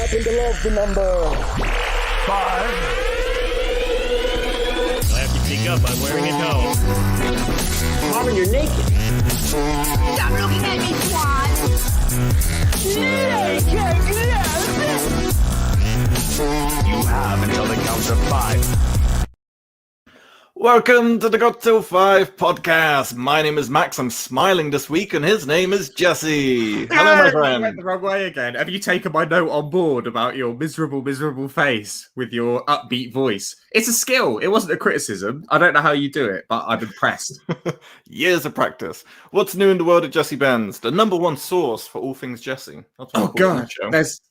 happen to love the number 5? I have to speak up. I'm wearing it home. Mama, you're naked. Stop looking at me, Swan! You have until the count of 5. Welcome to the Got Till 5 podcast. My name is Max. I'm smiling this week, and his name is Jesse. Hello, my I friend. went the wrong way again. Have you taken my note on board about your miserable face with your upbeat voice? It's a skill. It wasn't a criticism. I don't know how you do it, but I'm impressed. Years of practice. What's new in the world of Jesse Benz? The number one source for all things Jesse. That's what Oh I call god, the show.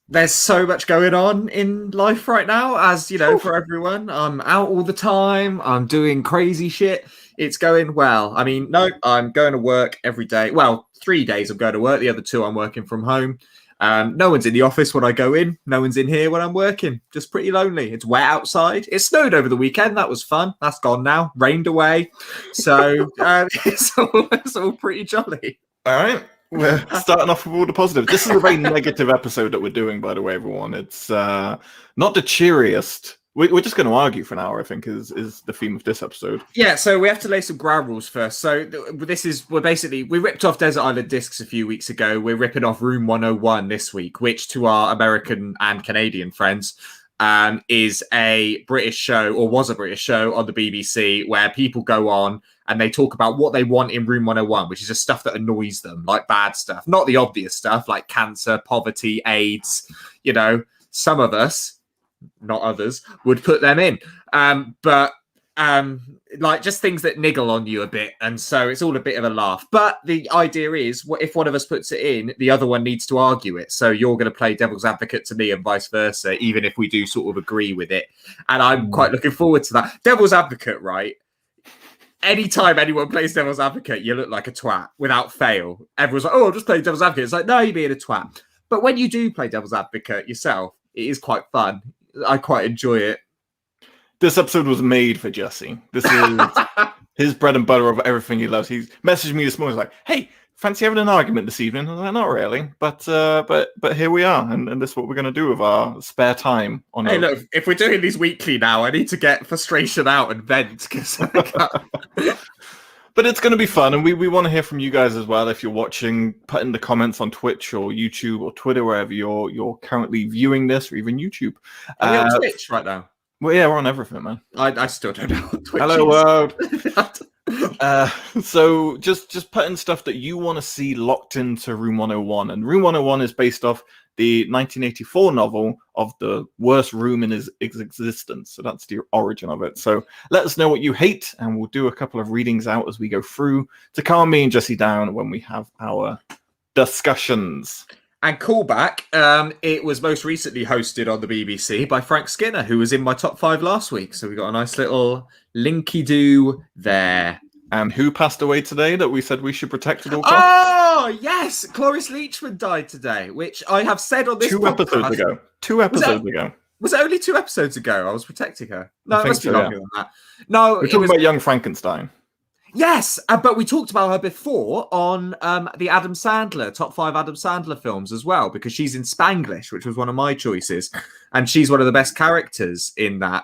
there's so much going on in life right now, as you know, for everyone. I'm out all the time. I'm doing crazy shit. It's going well. I mean, no, I'm going to work every day. Well, 3 days I'm going to work. The other 2 I'm working from home. No one's in the office when I go in. No one's in here when I'm working. Just pretty lonely. It's wet outside. It snowed over the weekend. That was fun. That's gone now. Rained away. So it's all pretty jolly. All right. We're starting off with all the positives. This is a very negative episode that we're doing, by the way, everyone. It's not the cheeriest. We're just going to argue for an hour, I think, is the theme of this episode. Yeah, so we have to lay some ground rules first. So we ripped off Desert Island Discs a few weeks ago. We're ripping off Room 101 this week, which to our American and Canadian friends is a British show, or was a British show on the BBC, where people go on and they talk about what they want in Room 101, which is just stuff that annoys them, like bad stuff, not the obvious stuff like cancer, poverty, AIDS. You know, some of us, not others, would put them in. But like just things that niggle on you a bit. And so it's all a bit of a laugh. But the idea is, if one of us puts it in, the other one needs to argue it. So you're going to play devil's advocate to me and vice versa, even if we do sort of agree with it. And I'm quite looking forward to that. Devil's advocate, right? Anytime anyone plays devil's advocate, you look like a twat without fail. Everyone's like, oh, I'm just playing devil's advocate. It's like, no, you're being a twat. But when you do play devil's advocate yourself, it is quite fun. I quite enjoy it. This episode was made for Jesse. This is his bread and butter of everything he loves. He's messaged me this morning. He's like, hey, fancy having an argument this evening? I was like, not really. But here we are. And this is what we're going to do with our spare time. Hey, look, if we're doing these weekly now, I need to get frustration out and vent. But it's going to be fun, and we want to hear from you guys as well. If you're watching, put in the comments on Twitch or YouTube or Twitter, wherever you're currently viewing this, or even YouTube. Are we on Twitch right now? Well, yeah, we're on everything, man. I still don't know what Twitch Hello, is. world. So just put in stuff that you want to see locked into Room 101, and Room 101 is based off the 1984 novel of the worst room in his existence. So that's the origin of it. So let us know what you hate, and we'll do a couple of readings out as we go through to calm me and Jesse down when we have our discussions. And callback, it was most recently hosted on the BBC by Frank Skinner, who was in my top 5 last week. So we got a nice little linky-do there. And who passed away today that we said we should protect at all costs? Oh, yes! Cloris Leachman died today, which I have said on this podcast. 2 episodes ago. Was it only 2 episodes ago? I was protecting her. No, I it think must be so, longer than that. No, we're talking about Young Frankenstein. Yes, but we talked about her before on the Adam Sandler, top 5 Adam Sandler films as well, because she's in Spanglish, which was one of my choices. And she's one of the best characters in that.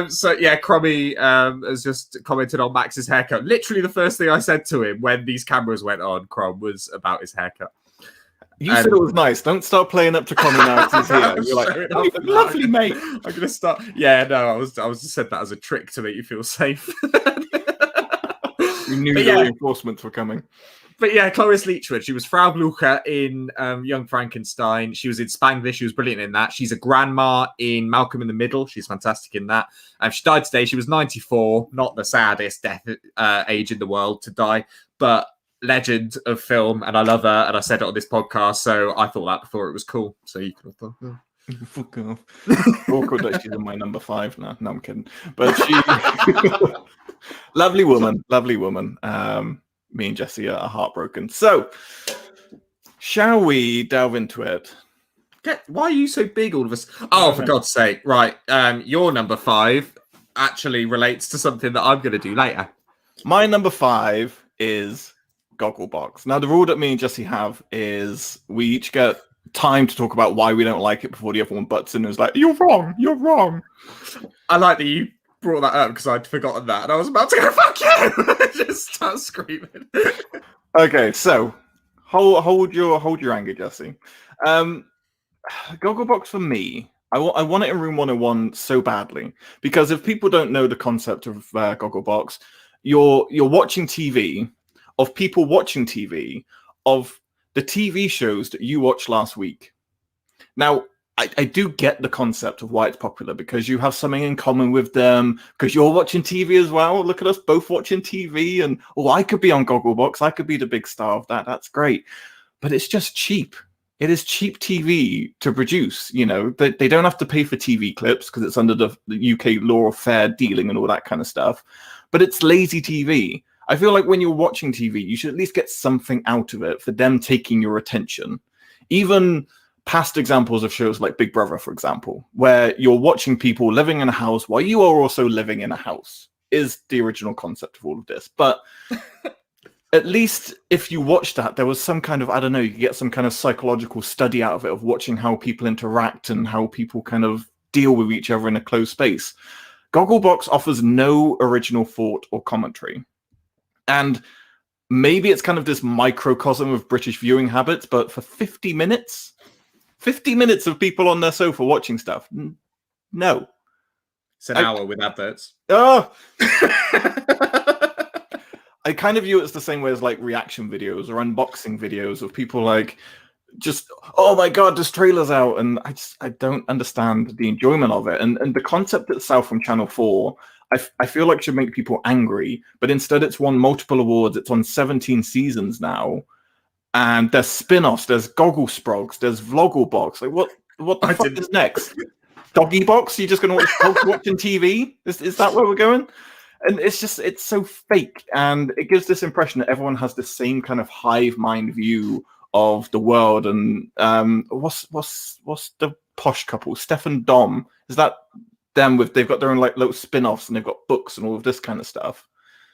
So yeah, Crummy has just commented on Max's haircut. Literally the first thing I said to him when these cameras went on, Crom, was about his haircut. You said it was nice. Don't start playing up to Crummy now. He's here. You're like, oh, lovely, mate. I'm gonna start. Yeah, no, I was just said that as a trick to make you feel safe. You knew the reinforcements were coming. But yeah, Cloris Leachman, she was Frau Blucher in Young Frankenstein. She was in Spanglish. She was brilliant in that. She's a grandma in Malcolm in the Middle. She's fantastic in that. She died today. She was 94. Not the saddest death age in the world to die, but legend of film. And I love her. And I said it on this podcast, so I thought that before it was cool. So you could have thought, oh. Fuck off. Awkward that she's in my number 5 now. No, I'm kidding. But she... lovely woman. Me and Jesse are heartbroken. So, shall we delve into it? Why are you so big, all of us? Oh, for God's sake. Right. Your number 5 actually relates to something that I'm going to do later. My number 5 is Gogglebox. Now, the rule that me and Jesse have is we each get time to talk about why we don't like it before the other one butts in and is like, you're wrong, you're wrong. I like that you brought that up because I'd forgotten that, and I was about to go, fuck you! Just start screaming. Okay, so hold your anger, Jesse. Gogglebox for me, I want it in Room 101 so badly, because if people don't know the concept of Gogglebox, you're watching TV of people watching TV of the TV shows that you watched last week. Now, I do get the concept of why it's popular, because you have something in common with them, because you're watching TV as well. Look at us both watching TV, and I could be on Gogglebox. I could be the big star of that. That's great. But it's just cheap. It is cheap TV to produce. You know, they don't have to pay for TV clips because it's under the UK law of fair dealing and all that kind of stuff. But it's lazy TV. I feel like when you're watching TV, you should at least get something out of it for them taking your attention. Even past examples of shows like Big Brother, for example, where you're watching people living in a house while you are also living in a house, is the original concept of all of this. But at least if you watch that, there was some kind of, I don't know, you get some kind of psychological study out of it, of watching how people interact and how people kind of deal with each other in a closed space. Gogglebox offers no original thought or commentary. And maybe it's kind of this microcosm of British viewing habits, but for 50 minutes of people on their sofa watching stuff, no. It's an hour with adverts. Oh! I kind of view it as the same way as like reaction videos or unboxing videos of people like just, oh my god, this trailer's out, and I don't understand the enjoyment of it. And the concept itself from Channel 4, I feel like should make people angry, but instead it's won multiple awards. It's on 17 seasons now. And there's spin-offs, there's Goggle Sprogs, there's Vlogglebox. Like what the fuck is next? Doggy Box? You're just gonna watch dogs watching TV? Is that where we're going? And it's so fake, and it gives this impression that everyone has the same kind of hive mind view of the world. And what's the posh couple? Steph and Dom. Is that them they've got their own like little spin-offs and they've got books and all of this kind of stuff.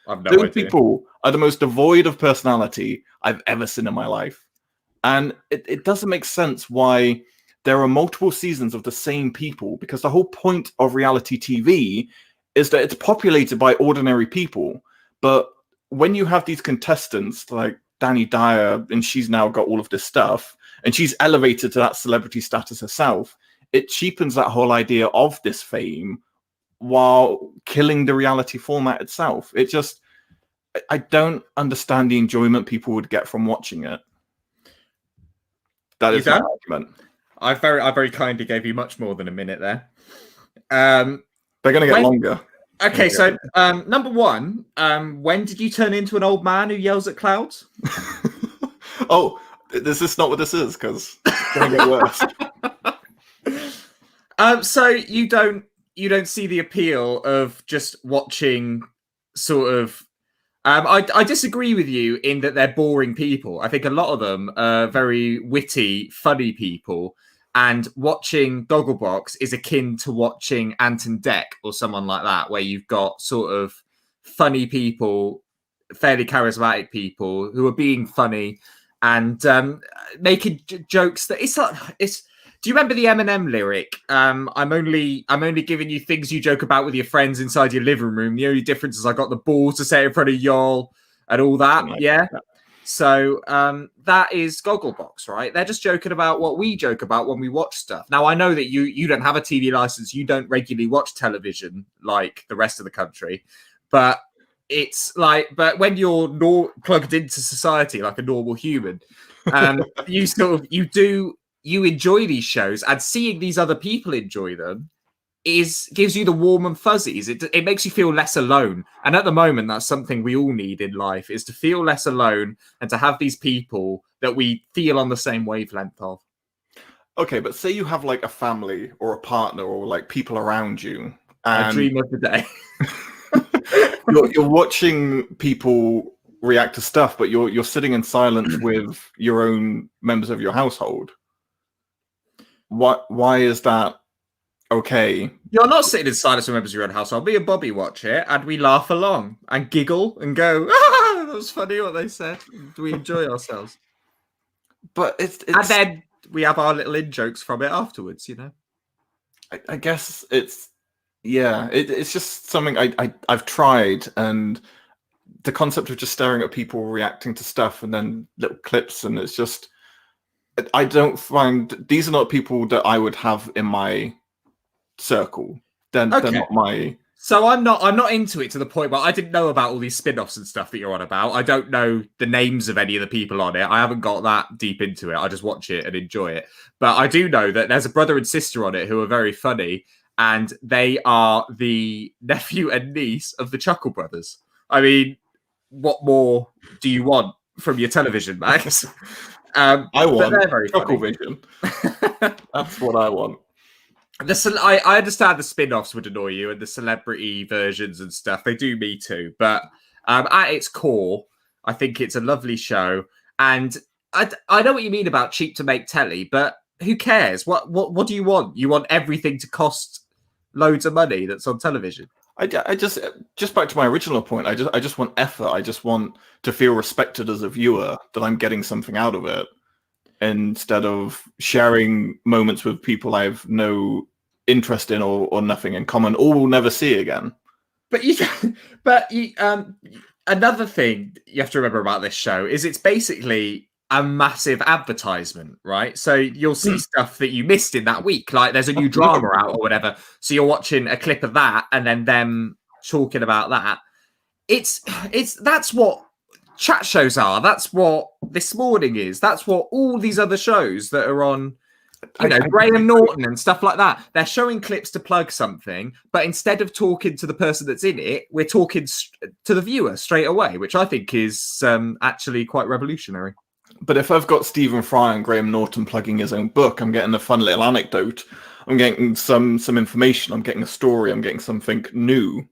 I've no Those idea. people are the most devoid of personality I've ever seen in my life. And it doesn't make sense why there are multiple seasons of the same people, because the whole point of reality TV is that it's populated by ordinary people. But when you have these contestants like Danny Dyer, and she's now got all of this stuff, and she's elevated to that celebrity status herself, it cheapens that whole idea of this fame while killing the reality format itself. It just, I don't understand the enjoyment people would get from watching it. That is my argument. I very kindly gave you much more than a minute there. They're going to get longer. Okay, so number one, when did you turn into an old man who yells at clouds? Oh, is this not what this is? Because it's going to get worse. So you don't see the appeal of just watching sort of. I disagree with you in that they're boring people. I think a lot of them are very witty, funny people. And watching Gogglebox is akin to watching Ant and Dec or someone like that, where you've got sort of funny people, fairly charismatic people who are being funny and making jokes. That it's like it's. Do you remember the Eminem lyric? I'm only giving you things you joke about with your friends inside your living room. The only difference is I got the balls to say it in front of y'all and all that. Yeah. So that is Gogglebox, right? They're just joking about what we joke about when we watch stuff. Now, I know that you don't have a TV license. You don't regularly watch television like the rest of the country. But it's like, but when you're plugged into society like a normal human, you enjoy these shows, and seeing these other people enjoy them gives you the warm and fuzzies. It makes you feel less alone. And at the moment, that's something we all need in life, is to feel less alone and to have these people that we feel on the same wavelength of. Okay, but say you have like a family or a partner or like people around you. And I dream of the day. you're watching people react to stuff, but you're sitting in silence with your own members of your household. Why is that okay? You're not sitting in silence with members of your own household. Me and Bobby watch it and we laugh along and giggle and go, ah, that was funny what they said. Do we enjoy ourselves? But it's... And then we have our little in jokes from it afterwards. I guess it's it's just something I've tried, and the concept of just staring at people reacting to stuff and then little clips, and it's just I don't find these are not people that I would have in my circle. They're not my. So I'm not into it to the point where I didn't know about all these spin-offs and stuff that you're on about. I don't know the names of any of the people on it. I haven't got that deep into it. I just watch it and enjoy it. But I do know that there's a brother and sister on it who are very funny, and they are the nephew and niece of the Chuckle Brothers. I mean, what more do you want from your television, Max? I want they're very Chuckle funny. Vision. That's what I want. I understand the spin-offs would annoy you and the celebrity versions and stuff. They do me too. But at its core, I think it's a lovely show. And I know what you mean about cheap to make telly, but who cares? What do you want? You want everything to cost loads of money that's on television. I just back to my original point. I just want effort. I just want to feel respected as a viewer, that I'm getting something out of it, instead of sharing moments with people I have no interest in or nothing in common, or will never see again. But another thing you have to remember about this show is it's basically a massive advertisement, right? So you'll see stuff that you missed in that week, like there's a new drama out or whatever. So you're watching a clip of that and then them talking about that. It's that's what chat shows are. That's what This Morning is. That's what all these other shows that are on, Graham Norton and stuff like that. They're showing clips to plug something, but instead of talking to the person that's in it, we're talking to the viewer straight away, which I think is actually quite revolutionary. But if I've got Stephen Fry and Graham Norton plugging his own book, I'm getting a fun little anecdote. I'm getting some information. I'm getting a story. I'm getting something new,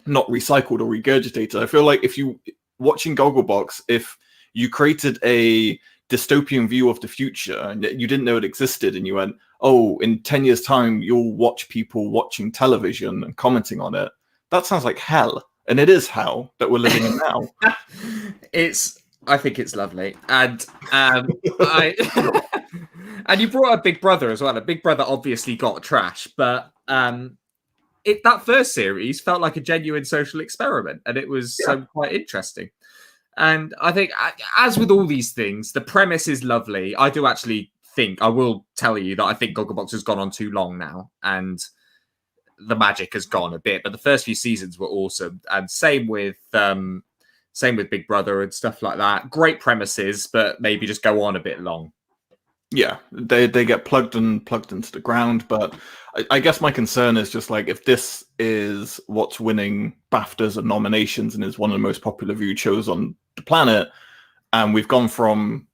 not recycled or regurgitated. I feel like if you watching Gogglebox, if you created a dystopian view of the future and you didn't know it existed, and you went, oh, in 10 years' time, you'll watch people watching television and commenting on it. That sounds like hell. And it is hell that we're living in now. I think it's lovely. And and you brought up Big Brother as well. And Big Brother obviously got trash, but that first series felt like a genuine social experiment, and it was quite interesting. And I think, as with all these things, the premise is lovely. I do actually think, I will tell you that I think Gogglebox has gone on too long now, and the magic has gone a bit. But the first few seasons were awesome, and same with Big Brother and stuff like that. Great premises, but maybe just go on a bit long. Yeah, they get plugged into the ground. But I guess my concern is just like, if this is what's winning BAFTAs and nominations and is one of the most popular viewed shows on the planet, and we've gone from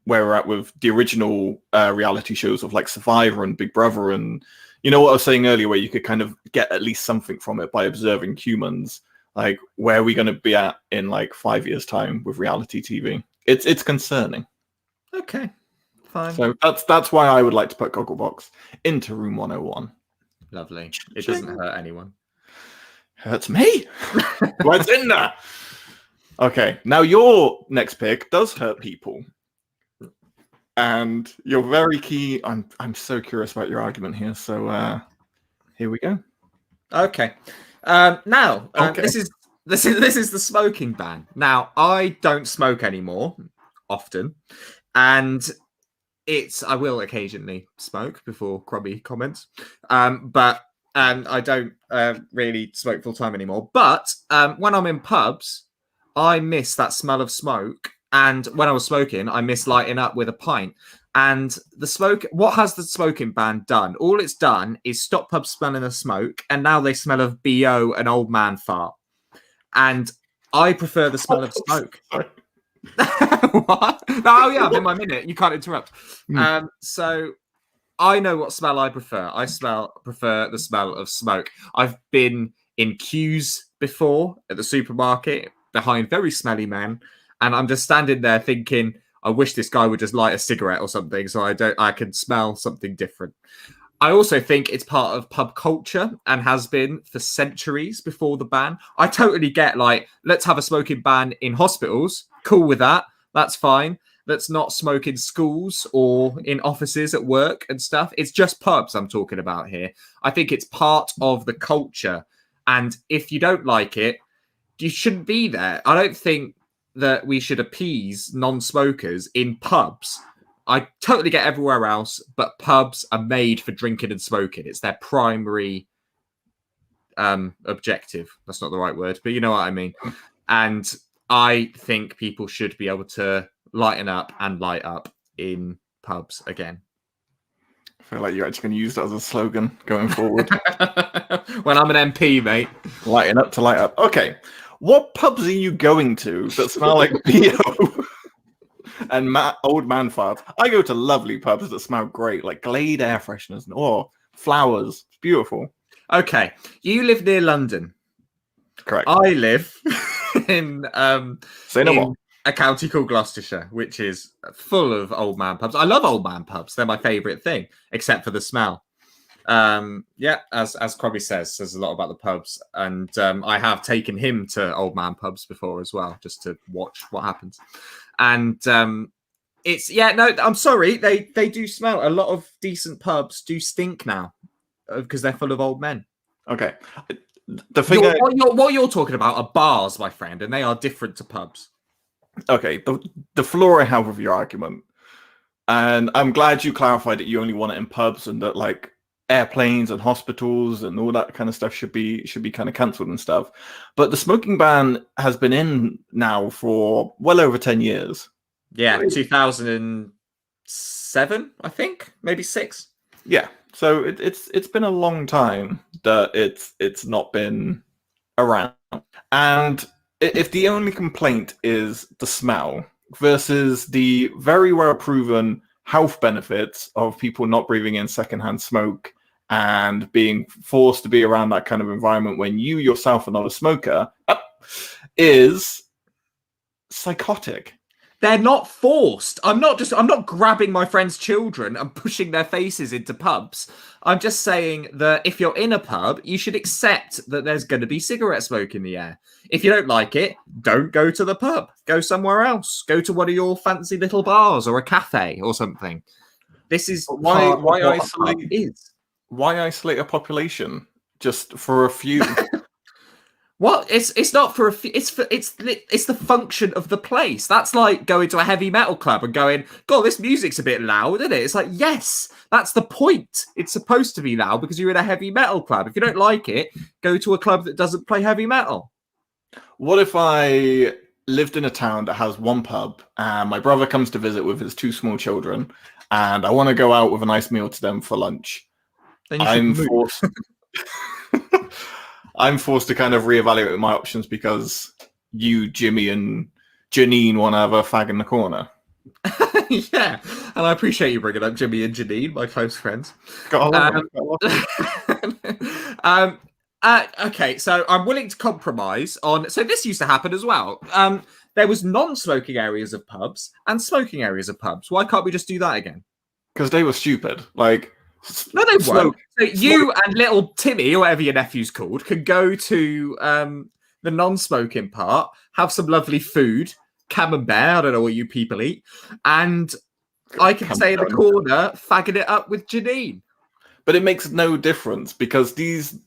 where we're at with the original reality shows of like Survivor and Big Brother, and what I was saying earlier, where you could kind of get at least something from it by observing humans. Like, where are we going to be at in like 5 years' time with reality TV? It's concerning. Okay, fine. So that's why I would like to put Gogglebox into Room 101. Lovely. It doesn't hurt anyone. Hurts me. What's in there? Okay, now your next pick does hurt people, and you're very key. I'm so curious about your argument here. So here we go. Okay. This is the smoking ban. Now, I don't smoke anymore often, and I will occasionally smoke before Crummy comments, but I don't really smoke full time anymore. But when I'm in pubs, I miss that smell of smoke, and when I was smoking, I miss lighting up with a pint. And what has the smoking ban done? All it's done is stop pubs smelling of smoke, and now they smell of BO and old man fart. And I prefer the smell of smoke. What? Oh yeah, I'm in my minute. You can't interrupt. So I know what smell I prefer. I prefer the smell of smoke. I've been in queues before at the supermarket behind very smelly men, and I'm just standing there thinking, I wish this guy would just light a cigarette or something so I can smell something different. I also think it's part of pub culture and has been for centuries before the ban. I totally get, like, let's have a smoking ban in hospitals. Cool with that. That's fine. that's not smoke in schools or in offices at work and stuff. It's just pubs I'm talking about here. I think it's part of the culture. And if you don't like it, you shouldn't be there. I don't think that we should appease non-smokers in pubs. I totally get everywhere else, but pubs are made for drinking and smoking. It's their primary objective. That's not the right word, but you know what I mean. And I think people should be able to lighten up and light up in pubs again. I feel like you're actually going to use that as a slogan going forward. When I'm an MP, mate. Lighten up to light up. Okay. What pubs are you going to that smell like BO and old man farts? I go to lovely pubs that smell great, like Glade air fresheners and flowers. It's beautiful. Okay. You live near London. Correct. I live in Say no more. a county called Gloucestershire, which is full of old man pubs. I love old man pubs. They're my favourite thing, except for the smell. As Crobby says a lot about the pubs, and I have taken him to old man pubs before as well, just to watch what happens. And I'm sorry, they do smell. A lot of decent pubs do stink now because they're full of old men. Okay. The thing what you're talking about are bars, my friend, and they are different to pubs. Okay, the flaw I have with your argument, and I'm glad you clarified that you only want it in pubs and that like airplanes and hospitals and all that kind of stuff should be kind of cancelled and stuff. But the smoking ban has been in now for well over 10 years. Yeah, 2007, I think, maybe 6. Yeah, so it's been a long time that it's not been around. And if the only complaint is the smell versus the very well proven health benefits of people not breathing in secondhand smoke and being forced to be around that kind of environment when you yourself are not a smoker, is psychotic. They're not forced. I'm not grabbing my friends' children and pushing their faces into pubs. I'm just saying that if you're in a pub, you should accept that there's going to be cigarette smoke in the air. If you don't like it, don't go to the pub. Go somewhere else. Go to one of your fancy little bars or a cafe or something. This is why isolate a population just for a few. Well, it's not for it's the function of the place. That's like going to a heavy metal club and going, God, this music's a bit loud, isn't it? It's like, yes, that's the point. It's supposed to be loud because you're in a heavy metal club. If you don't like it, go to a club that doesn't play heavy metal. What if I lived in a town that has one pub and my brother comes to visit with his 2 small children and I want to go out with a nice meal to them for lunch? I'm forced. I'm forced to kind of reevaluate my options because you, Jimmy, and Janine want to have a fag in the corner. Yeah, and I appreciate you bringing up Jimmy and Janine, my close friends. Okay, so I'm willing to compromise on. So this used to happen as well. There was non-smoking areas of pubs and smoking areas of pubs. Why can't we just do that again? Because they were stupid. Like. No, they won't. So you and little Timmy, or whatever your nephew's called, can go to the non-smoking part, have some lovely food, camembert, I don't know what you people eat, and I can stay in the corner, fagging it up with Janine. But it makes no difference because these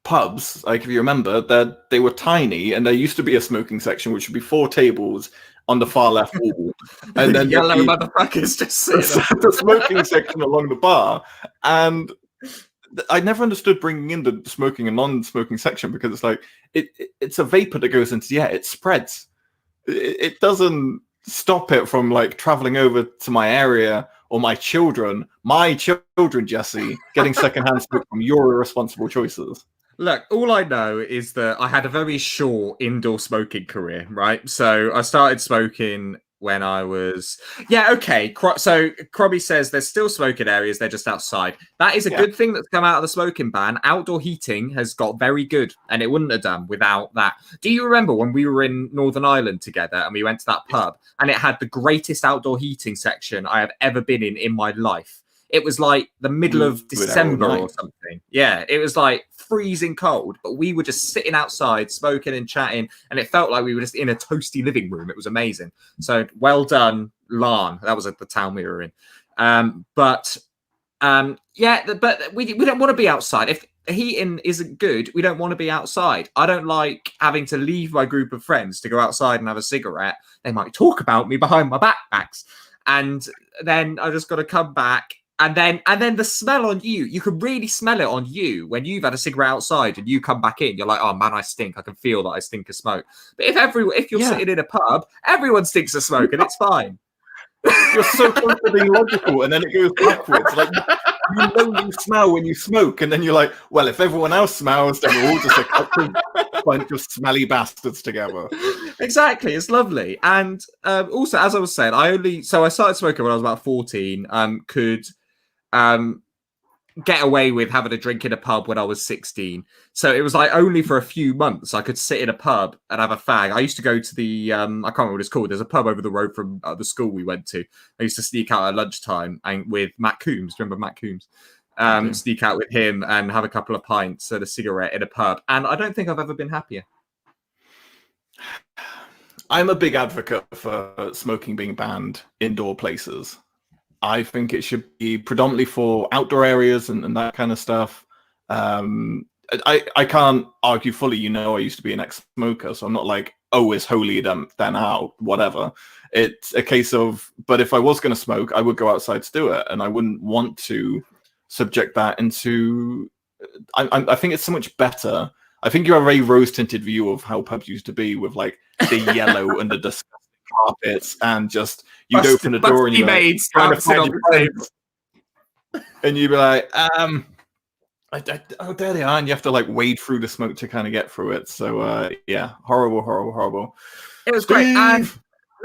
pubs, like if you remember, they were tiny and there used to be a smoking section, which would be 4 tables on the far left wall, and then yellow motherfuckers just sitting the smoking section along the bar. And I never understood bringing in the smoking and non-smoking section because it's like it's a vapor that goes into the air. It spreads. It doesn't stop it from like traveling over to my area or my children, Jesse, getting secondhand smoke from your irresponsible choices. Look, all I know is that I had a very short indoor smoking career, right? So I started smoking when I was... Yeah, okay. So Crobby says there's still smoking areas, they're just outside. That is a good thing that's come out of the smoking ban. Outdoor heating has got very good, and it wouldn't have done without that. Do you remember when we were in Northern Ireland together and we went to that pub and it had the greatest outdoor heating section I have ever been in my life? It was like the middle of December or something. Yeah, it was like freezing cold, but we were just sitting outside smoking and chatting, and it felt like we were just in a toasty living room. It was amazing. So well done, Larne. That was at the town we were in. But we don't want to be outside. If the heating isn't good, we don't want to be outside. I don't like having to leave my group of friends to go outside and have a cigarette. They might talk about me behind my backpacks, and then I just got to come back. And then the smell on you can really smell it on you when you've had a cigarette outside and you come back in. You're like, oh man, I stink. I can feel that I stink of smoke. But if you're sitting in a pub, everyone stinks of smoke and it's fine. You're so close to being logical, and then it goes backwards. Like you smell when you smoke, and then you're like, well, if everyone else smells, then we're all just a bunch of smelly bastards together. Exactly, it's lovely. And also, as I was saying, I started smoking when I was about 14. Could get away with having a drink in a pub when I was 16. So it was like only for a few months I could sit in a pub and have a fag. I used to go to the I can't remember what it's called. There's a pub over the road from the school we went to. I used to sneak out at lunchtime and with Matt Coombs. Do you remember Matt Coombs? Sneak out with him and have a couple of pints and a cigarette in a pub. And I don't think I've ever been happier. I'm a big advocate for smoking being banned indoor places. I think it should be predominantly for outdoor areas and that kind of stuff. I can't argue fully. I used to be an ex-smoker, so I'm not like, oh, it's holy then out, whatever. It's a case of, but if I was going to smoke, I would go outside to do it, and I wouldn't want to subject that into... I think it's so much better. I think you have a very rose-tinted view of how pubs used to be with like the yellow and the disgusting carpets, and just you open the door and you're like, trying to find your friends, and you'd be like, oh, there they are, and you have to like wade through the smoke to kind of get through it. So yeah, horrible. It was great. And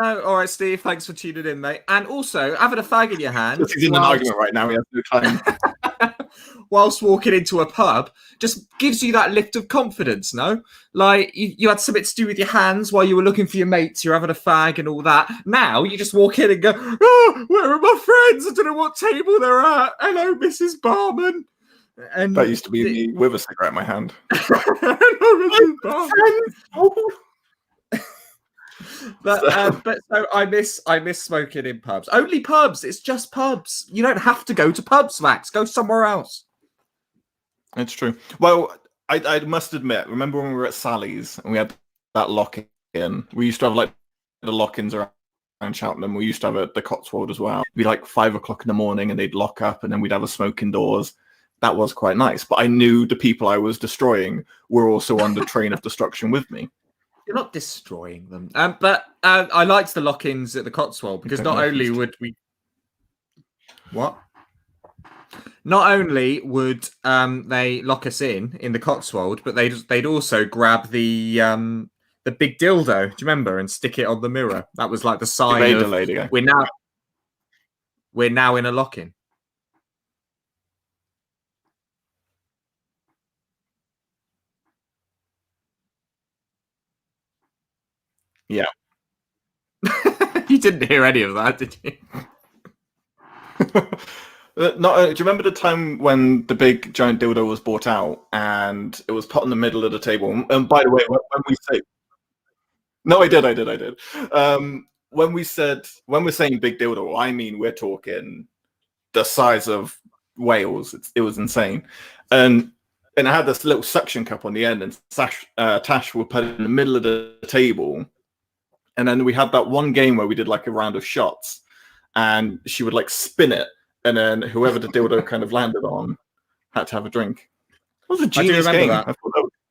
all right, Steve, thanks for tuning in, mate. And also having a fag in your hand. He's in an argument right now. He has no time. Whilst walking into a pub just gives you that lift of confidence, no? Like, you had something to do with your hands while you were looking for your mates, you're having a fag and all that. Now, you just walk in and go, oh, where are my friends? I don't know what table they're at. Hello, Mrs. Barman. And that used to be me with a cigarette in my hand. Hello, Mrs. Barman. But so I miss smoking in pubs. Only pubs. It's just pubs. You don't have to go to pubs, Max. Go somewhere else. It's true. Well, I must admit, remember when we were at Sally's and we had that lock-in? We used to have like the lock-ins around Cheltenham. We used to have it at the Cotswold as well. It'd be like 5 o'clock in the morning and they'd lock up and then we'd have a smoke indoors. That was quite nice. But I knew the people I was destroying were also on the train of destruction with me. You're not destroying them. But I liked the lock-ins at the Cotswold because not only would we... What? Not only would they lock us in the Cotswold, but they'd also grab the big dildo, do you remember, and stick it on the mirror. That was like the sign of we're now in a lock-in. Yeah. You didn't hear any of that, did you? Do you remember the time when the big giant dildo was bought out and it was put in the middle of the table? And by the way, when we say... No, I did. When we're saying big dildo, I mean we're talking the size of Wales. It was insane. And it had this little suction cup on the end, and Tash would put it in the middle of the table. And then we had that one game where we did like a round of shots, and she would like spin it, and then whoever the dildo kind of landed on had to have a drink. It was a genius game. That.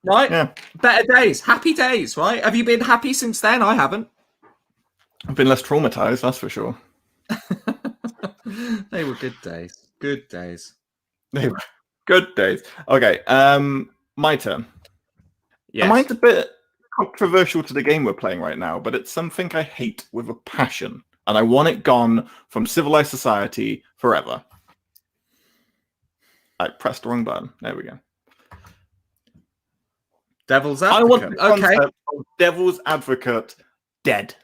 Right? Yeah. Better days. Happy days, right? Have you been happy since then? I haven't. I've been less traumatized, that's for sure. They were good days. Good days. They were good days. Okay, my turn. Yes. Mine's a bit controversial to the game we're playing right now, but it's something I hate with a passion, and I want it gone from civilized society forever. I pressed the wrong button. There we go. Devil's Advocate. I want the concept of Devil's Advocate dead.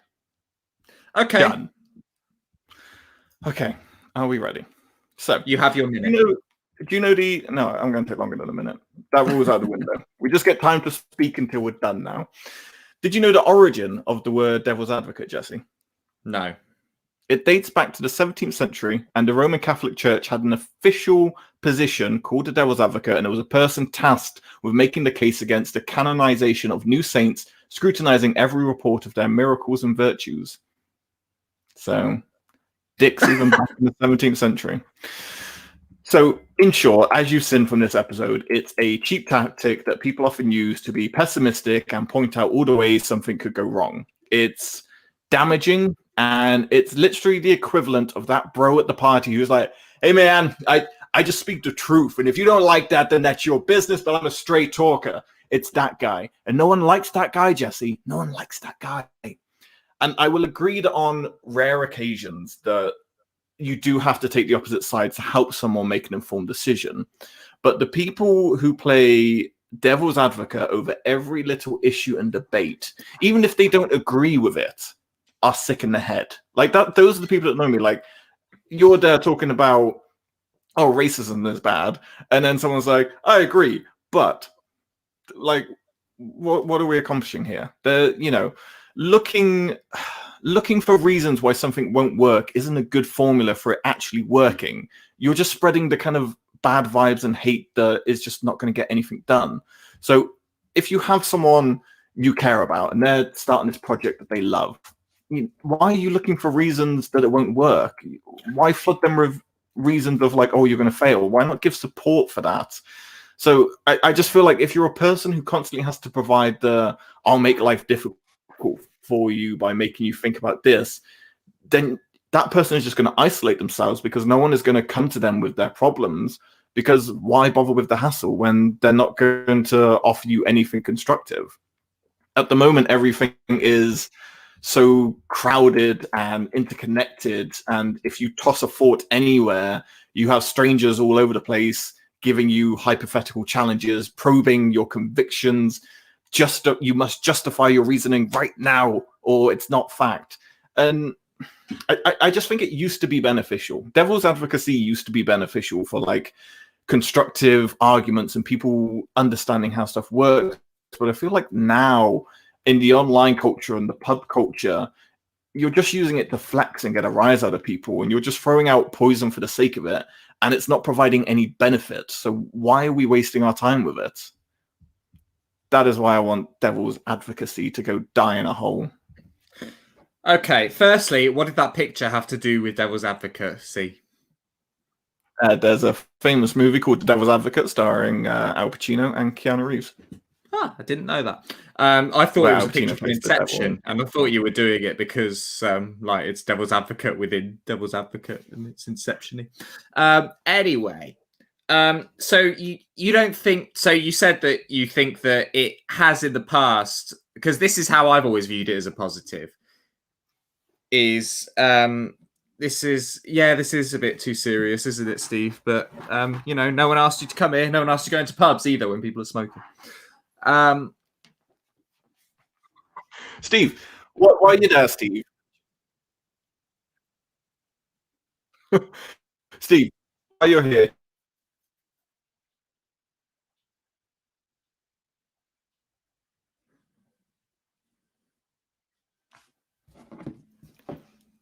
Okay. Done. Okay. Are we ready? So you have your minute. Do you know the... No, I'm going to take longer than a minute. That rule's out the window. We just get time to speak until we're done now. Did you know the origin of the word Devil's Advocate, Jesse? No. It dates back to the 17th century, and the Roman Catholic Church had an official position called the Devil's Advocate, and it was a person tasked with making the case against the canonization of new saints, scrutinizing every report of their miracles and virtues. So, dicks even back in the 17th century. So, in short, as you've seen from this episode, it's a cheap tactic that people often use to be pessimistic and point out all the ways something could go wrong. It's damaging, and it's literally the equivalent of that bro at the party who's like, hey man, I just speak the truth, and if you don't like that, then that's your business, but I'm a straight talker. It's that guy. And no one likes that guy, Jesse. No one likes that guy. And I will agree that on rare occasions that you do have to take the opposite side to help someone make an informed decision. But the people who play devil's advocate over every little issue and debate, even if they don't agree with it, are sick in the head. Like that, those are the people that know me. Like, you're there talking about, oh, racism is bad, and then someone's like, I agree, but like, what are we accomplishing here? They're, looking for reasons why something won't work isn't a good formula for it actually working. You're just spreading the kind of bad vibes and hate that is just not going to get anything done. So if you have someone you care about and they're starting this project that they love, why are you looking for reasons that it won't work? Why flood them with reasons of like, oh, you're going to fail? Why not give support for that? So I just feel like if you're a person who constantly has to provide the I'll make life difficult for you by making you think about this, then that person is just going to isolate themselves because no one is going to come to them with their problems, because why bother with the hassle when they're not going to offer you anything constructive? At the moment, everything is so crowded and interconnected, and if you toss a thought anywhere, you have strangers all over the place giving you hypothetical challenges, probing your convictions. You must justify your reasoning right now, or it's not fact. And I just think it used to be beneficial. Devil's advocacy used to be beneficial for like constructive arguments and people understanding how stuff works. But I feel like now in the online culture and the pub culture, you're just using it to flex and get a rise out of people, and you're just throwing out poison for the sake of it, and it's not providing any benefit. So why are we wasting our time with it? That is why I want devil's advocacy to go die in a hole. Okay, firstly, what did that picture have to do with devil's advocacy? There's a famous movie called The Devil's Advocate starring Al Pacino and Keanu Reeves. Ah, I didn't know that. I thought it was a picture from plays the devil. Inception, and I thought you were doing it because like it's Devil's Advocate within Devil's Advocate, and it's Inception-y. Anyway, so you don't think so? You said that you think that it has in the past, because this is how I've always viewed it as a positive. Is this is a bit too serious, isn't it, Steve? But no one asked you to come here. No one asked you to go into pubs either when people are smoking. Steve, why are you there, Steve? Steve, why you're here?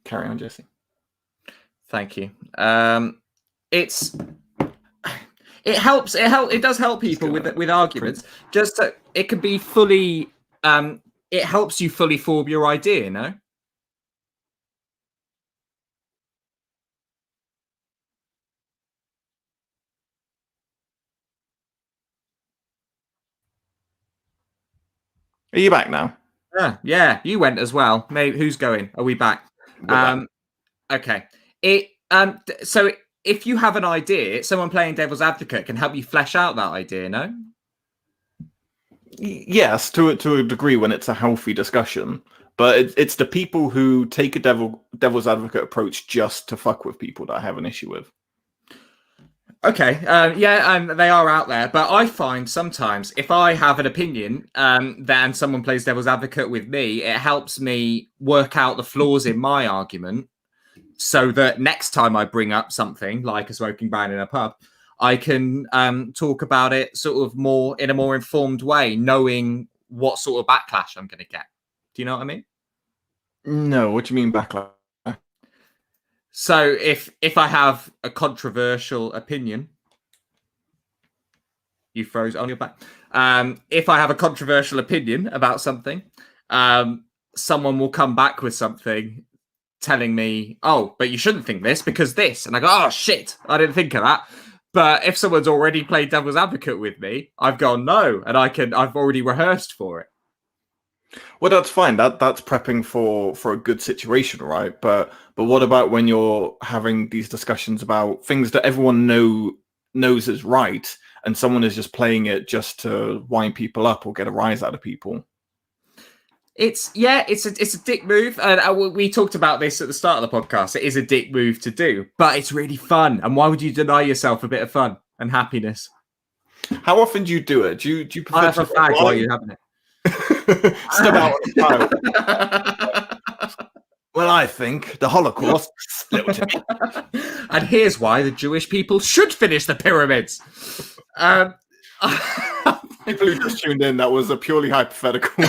Carry on, Jesse. Thank you. It helps. It does help people with arguments. Just so it can be fully. It helps you fully form your idea. No. Are you back now? Yeah, you went as well. Maybe who's going? Are we back? Okay. So if you have an idea, someone playing devil's advocate can help you flesh out that idea, no? Yes, to a degree when it's a healthy discussion. But it's the people who take a devil's advocate approach just to fuck with people that I have an issue with. Okay, they are out there, but I find sometimes if I have an opinion, then someone plays devil's advocate with me, it helps me work out the flaws in my argument, so that next time I bring up something like a smoking ban in a pub, I can talk about it sort of in a more informed way, knowing what sort of backlash I'm going to get. Do you know what I mean? No, what do you mean backlash? So if I have a controversial opinion, you froze on your back. If I have a controversial opinion about something, someone will come back with something telling me, "Oh, but you shouldn't think this because this," and I go, "Oh shit, I didn't think of that." But if someone's already played devil's advocate with me, I've gone no, and I've already rehearsed for it. Well, that's fine. That's prepping for a good situation, right? But what about when you're having these discussions about things that everyone knows is right, and someone is just playing it just to wind people up or get a rise out of people? It's a dick move, and we talked about this at the start of the podcast. It is a dick move to do, but it's really fun. And why would you deny yourself a bit of fun and happiness? How often do you do it? Do you prefer I have to a fag while you're having it. Step out on the time. Well, I think the Holocaust split me. And here's why the Jewish people should finish the pyramids. People who just tuned in, that was a purely hypothetical.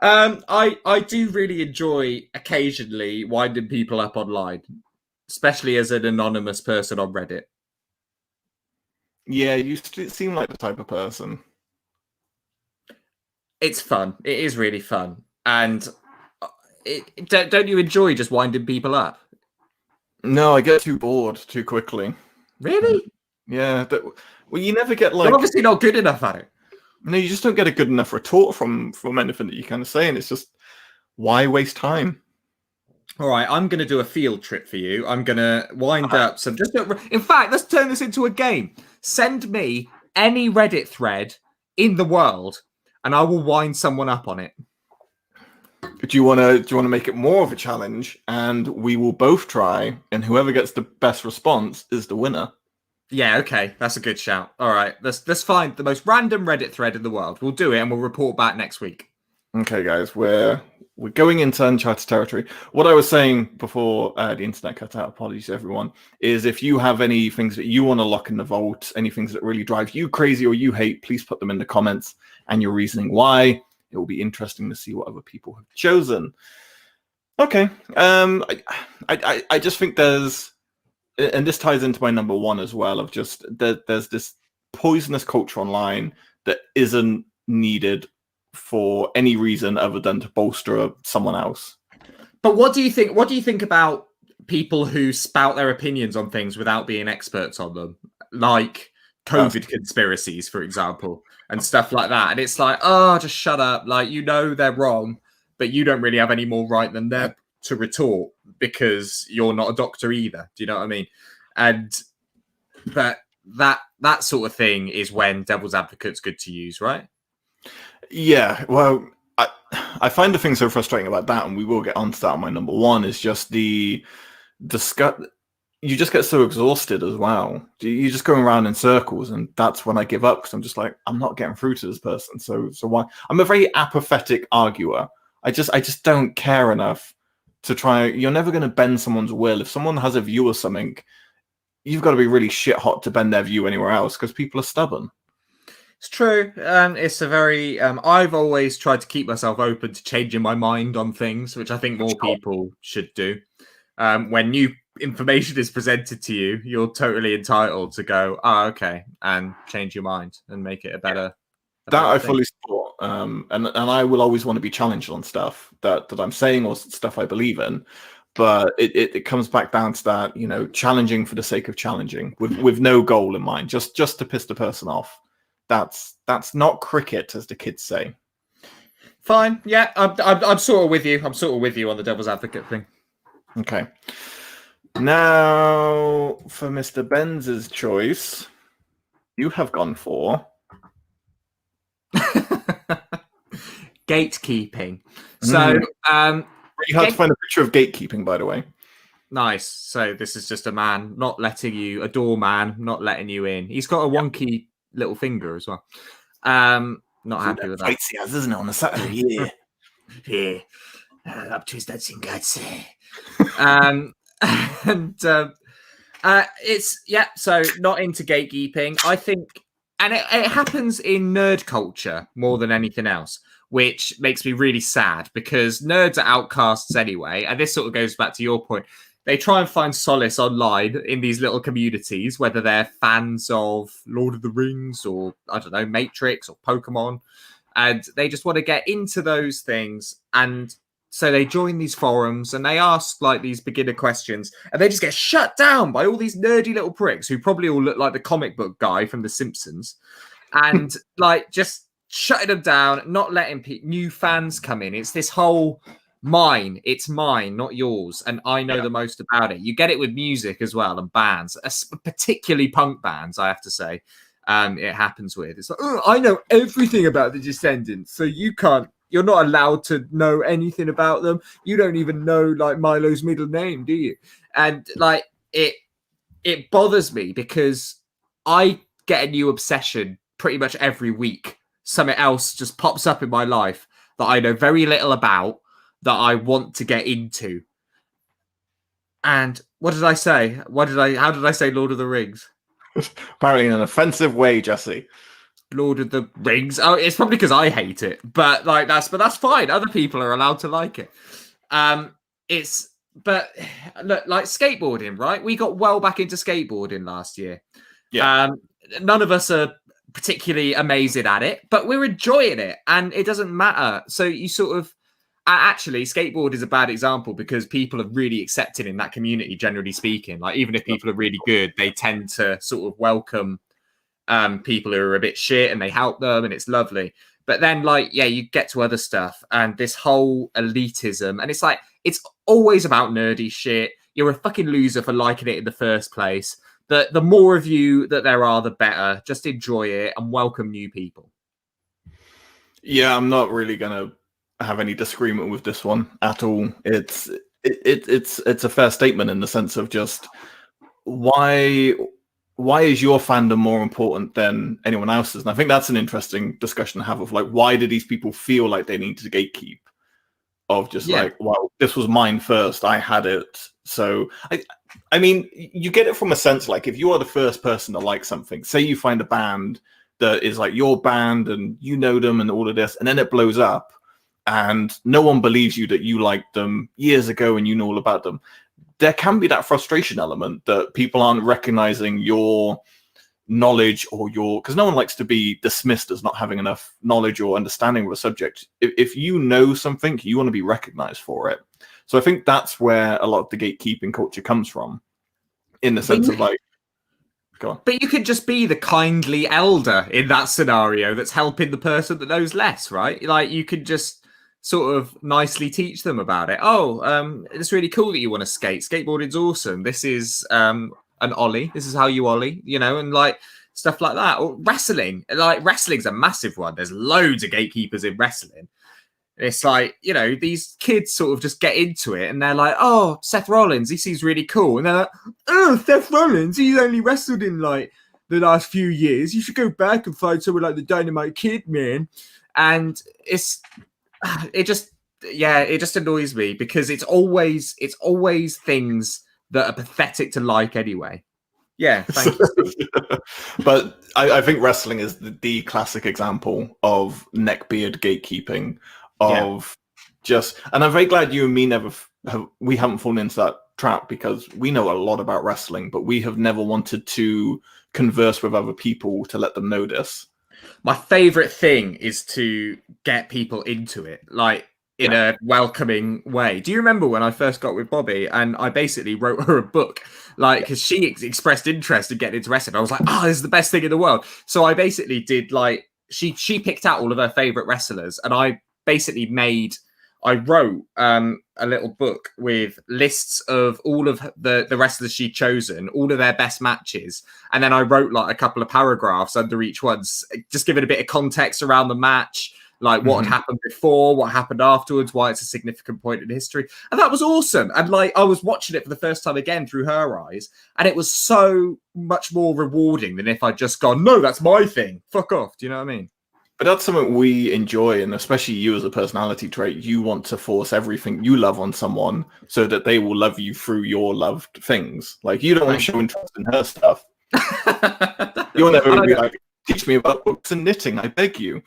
I do really enjoy occasionally winding people up online, especially as an anonymous person on Reddit. Yeah, you seem like the type of person. It's fun. It is really fun. And don't you enjoy just winding people up? No, I get too bored too quickly. Really? Yeah. Well, you never get like. You're obviously not good enough at it. No, you just don't get a good enough retort from anything that you kind of say, and it's just why waste time? All right, I'm going to do a field trip for you. I'm going to wind up some. In fact, let's turn this into a game. Send me any Reddit thread in the world, and I will wind someone up on it. Do you want to make it more of a challenge, and we will both try, and whoever gets the best response is the winner? Yeah, okay, that's a good shout. All right, let's find the most random Reddit thread in the world. We'll do it, and we'll report back next week. Okay, guys, we're going into uncharted territory. What I was saying before the internet cut out, apologies to everyone, is if you have any things that you want to lock in the vault, any things that really drive you crazy or you hate, please put them in the comments and your reasoning why. It will be interesting to see what other people have chosen. Okay, I just think there's, and this ties into my number one as well, of just there's this poisonous culture online that isn't needed for any reason other than to bolster someone else. But what do you think? What do you think about people who spout their opinions on things without being experts on them, like COVID conspiracies, for example, and stuff like that? And it's like, oh, just shut up! Like, you know they're wrong, but you don't really have any more right than them to retort because you're not a doctor either. Do you know what I mean? But that sort of thing is when devil's advocate's good to use, right? Yeah, well, I find the thing so frustrating about that, and we will get onto that on my number one, is just the you just get so exhausted as well. You're just going around in circles, and that's when I give up, because I'm just like, I'm not getting through to this person. So why? I'm a very apathetic arguer. I just don't care enough to try. You're never going to bend someone's will. If someone has a view or something, you've got to be really shit hot to bend their view anywhere else, because people are stubborn. It's true. It's a very. I've always tried to keep myself open to changing my mind on things, which I think more people should do. When new information is presented to you, you're totally entitled to go, "Oh, okay," and change your mind and make it a better. That I fully support. And I will always want to be challenged on stuff that I'm saying or stuff I believe in. But it comes back down to that, you know, challenging for the sake of challenging, with no goal in mind, just to piss the person off. That's not cricket, as the kids say. Fine, yeah, I'm sort of with you. I'm sort of with you on the devil's advocate thing. Okay. Now for Mr. Benz's choice, you have gone for gatekeeping. So, pretty hard to find a picture of gatekeeping, by the way. Nice. So this is just a man not letting you, a doorman not letting you in. He's got a wonky little finger as well. Not happy with that. Fights he has, isn't it, on a Saturday? Yeah. Yeah. Up to his nuts and guts. It's so not into gatekeeping. I think, and it happens in nerd culture more than anything else, which makes me really sad because nerds are outcasts anyway. And this sort of goes back to your point. They try and find solace online in these little communities, whether they're fans of Lord of the Rings or, I don't know, Matrix or Pokemon. And they just want to get into those things. And so they join these forums and they ask like these beginner questions and they just get shut down by all these nerdy little pricks who probably all look like the comic book guy from The Simpsons. And like just shutting them down, not letting new fans come in. It's this whole it's mine, not yours. And I know the most about it. You get it with music as well and bands, particularly punk bands, I have to say. It happens with. It's like, oh, I know everything about the Descendants, so you're not allowed to know anything about them. You don't even know like Milo's middle name, do you? And like it bothers me because I get a new obsession pretty much every week. Something else just pops up in my life that I know very little about that I want to get into. And what did I say? How did I say Lord of the Rings? Apparently in an offensive way, Jesse. Lord of the Rings. Oh, it's probably because I hate it, but that's fine. Other people are allowed to like it. But look, like skateboarding, right? We got well back into skateboarding last year. Yeah. None of us are particularly amazing at it, but we're enjoying it, and it doesn't matter. So you sort of actually, skateboard is a bad example because people are really accepted in that community, generally speaking. Like even if people are really good, they tend to sort of welcome people who are a bit shit and they help them, and it's lovely. But then like, yeah, you get to other stuff and this whole elitism, and it's like, it's always about nerdy shit. You're a fucking loser for liking it in the first place. The more of you that there are, the better. Just enjoy it and welcome new people. Yeah, I'm not really gonna have any disagreement with this one at all. It's a fair statement in the sense of just why is your fandom more important than anyone else's? And I think that's an interesting discussion to have of like, why do these people feel like they need to gatekeep? Of just like, well, this was mine first, I had it. So I mean, you get it from a sense like if you are the first person to like something, say you find a band that is like your band and you know them and all of this, and then it blows up and no one believes you that you liked them years ago and you know all about them. There can be that frustration element that people aren't recognizing your knowledge or because no one likes to be dismissed as not having enough knowledge or understanding of a subject. If you know something, you want to be recognized for it. So I think that's where a lot of the gatekeeping culture comes from, in the sense of like, go on. But you could just be the kindly elder in that scenario that's helping the person that knows less, right? Like you could just sort of nicely teach them about it. Oh, it's really cool that you want to skate. Skateboarding's awesome. This is an ollie. This is how you ollie, you know, and like stuff like that. Or wrestling. Like wrestling's a massive one. There's loads of gatekeepers in wrestling. It's like, you know, these kids sort of just get into it and they're like, oh, Seth Rollins, he seems really cool. And they're like, oh, Seth Rollins, he's only wrestled in like the last few years. You should go back and find someone like the Dynamite Kid, man. And it just annoys me because it's always things that are pathetic to like anyway. Yeah, thank you. But I think wrestling is the classic example of neckbeard gatekeeping of just, and I'm very glad you and me we haven't fallen into that trap because we know a lot about wrestling, but we have never wanted to converse with other people to let them know this. My favorite thing is to get people into it, like in a welcoming way. Do you remember when I first got with Bobby and I basically wrote her a book, like, because she expressed interest in getting into wrestling? I was like, oh, this is the best thing in the world. So I basically did like, she picked out all of her favorite wrestlers and I wrote a little book with lists of all of the wrestlers she'd chosen, all of their best matches. And then I wrote like a couple of paragraphs under each one, just giving a bit of context around the match, like what had happened before, what happened afterwards, why it's a significant point in history. And that was awesome. And like, I was watching it for the first time again through her eyes. And it was so much more rewarding than if I'd just gone, no, that's my thing. Fuck off. Do you know what I mean? But that's something we enjoy, and especially you as a personality trait, you want to force everything you love on someone so that they will love you through your loved things. Like, you don't want to show interest in her stuff. You'll never be like, teach me about books and knitting, I beg you.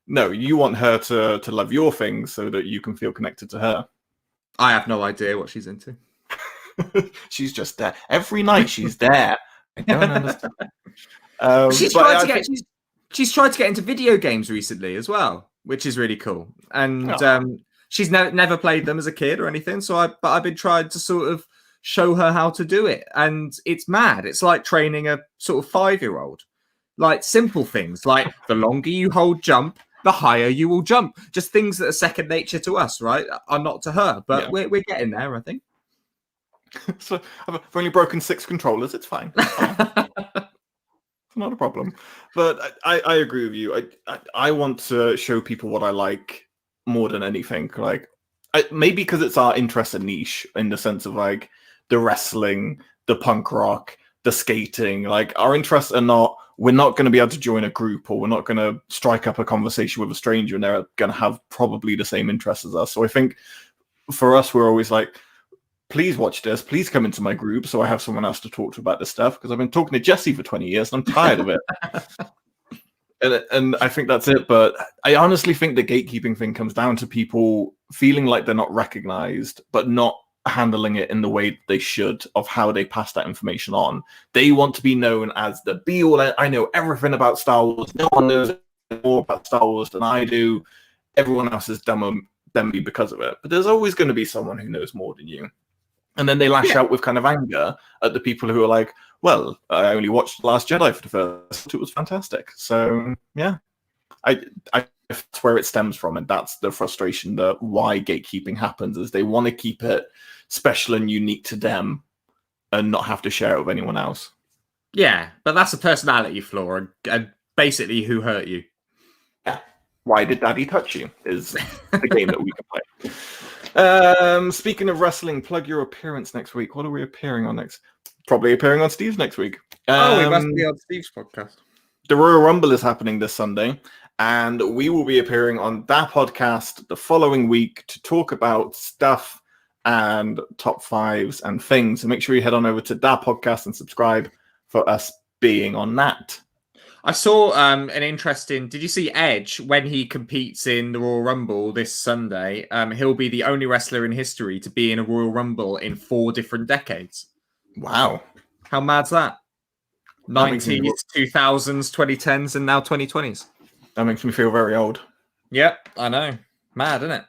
No, you want her to love your things so that you can feel connected to her. I have no idea what she's into. She's just there every night. She's there. I don't understand. She's but tried I to get think- she's tried to get into video games recently as well, which is really cool. And she's never played them as a kid or anything. But I've been trying to sort of show her how to do it, and it's mad. It's like training a sort of 5-year-old. Like simple things, like the longer you hold jump, the higher you will jump. Just things that are second nature to us, right? Are not to her, but we're getting there, I think. So I've only broken 6 controllers. It's fine. It's not a problem. But I agree with you. I want to show people what I like more than anything. Like maybe because it's our interest and niche in the sense of like the wrestling, the punk rock, the skating. Like our interests are not. We're not going to be able to join a group, or we're not going to strike up a conversation with a stranger and they're going to have probably the same interests as us. So I think for us, we're always like, please watch this. Please come into my group so I have someone else to talk to about this stuff, because I've been talking to Jesse for 20 years and I'm tired of it. And I think that's it. But I honestly think the gatekeeping thing comes down to people feeling like they're not recognized, but not handling it in the way they should of how they pass that information on. They want to be known as the be-all. I know everything about Star Wars. No one knows more about Star Wars than I do. Everyone else is dumber than me because of it. But there's always going to be someone who knows more than you. And then they lash out with kind of anger at the people who are like, well, I only watched The Last Jedi for the first. It was fantastic. So, yeah. That's where it stems from, and that's the frustration that why gatekeeping happens, is they want to keep it special and unique to them and not have to share it with anyone else. Yeah, but that's a personality flaw, and basically who hurt you. Yeah. Why did Daddy touch you is the game that we can play. Speaking of wrestling, plug your appearance next week. What are we appearing on next? Probably appearing on Steve's next week. We must be on Steve's podcast. The Royal Rumble is happening this Sunday, and we will be appearing on that podcast the following week to talk about stuff and top 5s and things. So make sure you head on over to that podcast and subscribe for us being on that. I saw an interesting. Did you see Edge when he competes in the Royal Rumble this Sunday? He'll be the only wrestler in history to be in a Royal Rumble in 4 different decades. Wow. How mad's that? That makes me 90s, 2000s, 2010s, and now 2020s. That makes me feel very old. Yep, I know. Mad, isn't it?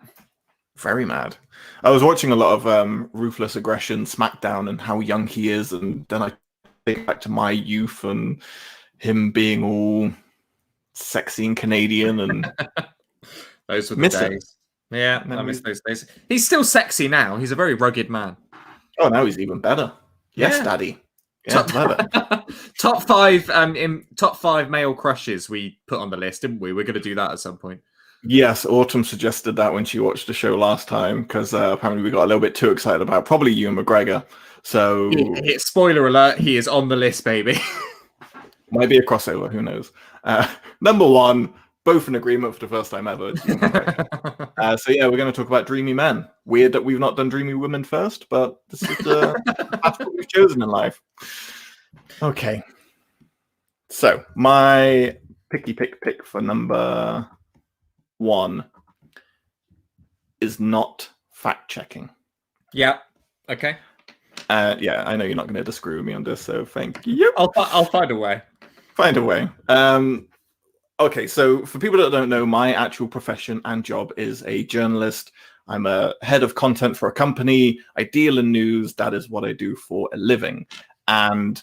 Very mad. I was watching a lot of Ruthless Aggression, SmackDown, and how young he is, and then I think back to my youth and him being all sexy and Canadian, and those were the miss it. days. Yeah, I miss those days. He's still sexy now. He's a very rugged man. Oh, now he's even better. Yes, Yeah. Daddy. Yeah, love it. top 5 male crushes we put on the list, didn't we? We're going to do that at some point. Yes, Autumn suggested that when she watched the show last time, because apparently we got a little bit too excited about probably Ewan McGregor. So Spoiler alert, he is on the list, baby. might be a crossover, who knows? Number 1, both in agreement for the first time ever. So yeah, we're going to talk about Dreamy Men. Weird that we've not done Dreamy Women first, but this is that's what we've chosen in life. Okay. So my pick for number 1 is not fact checking. Yeah. Okay. Yeah, I know you're not going to disagree with me on this, so thank you. I'll find a way. Find a way. Okay, so for people that don't know, my actual profession and job is a journalist. I'm a head of content for a company. I deal in news. That is what I do for a living. And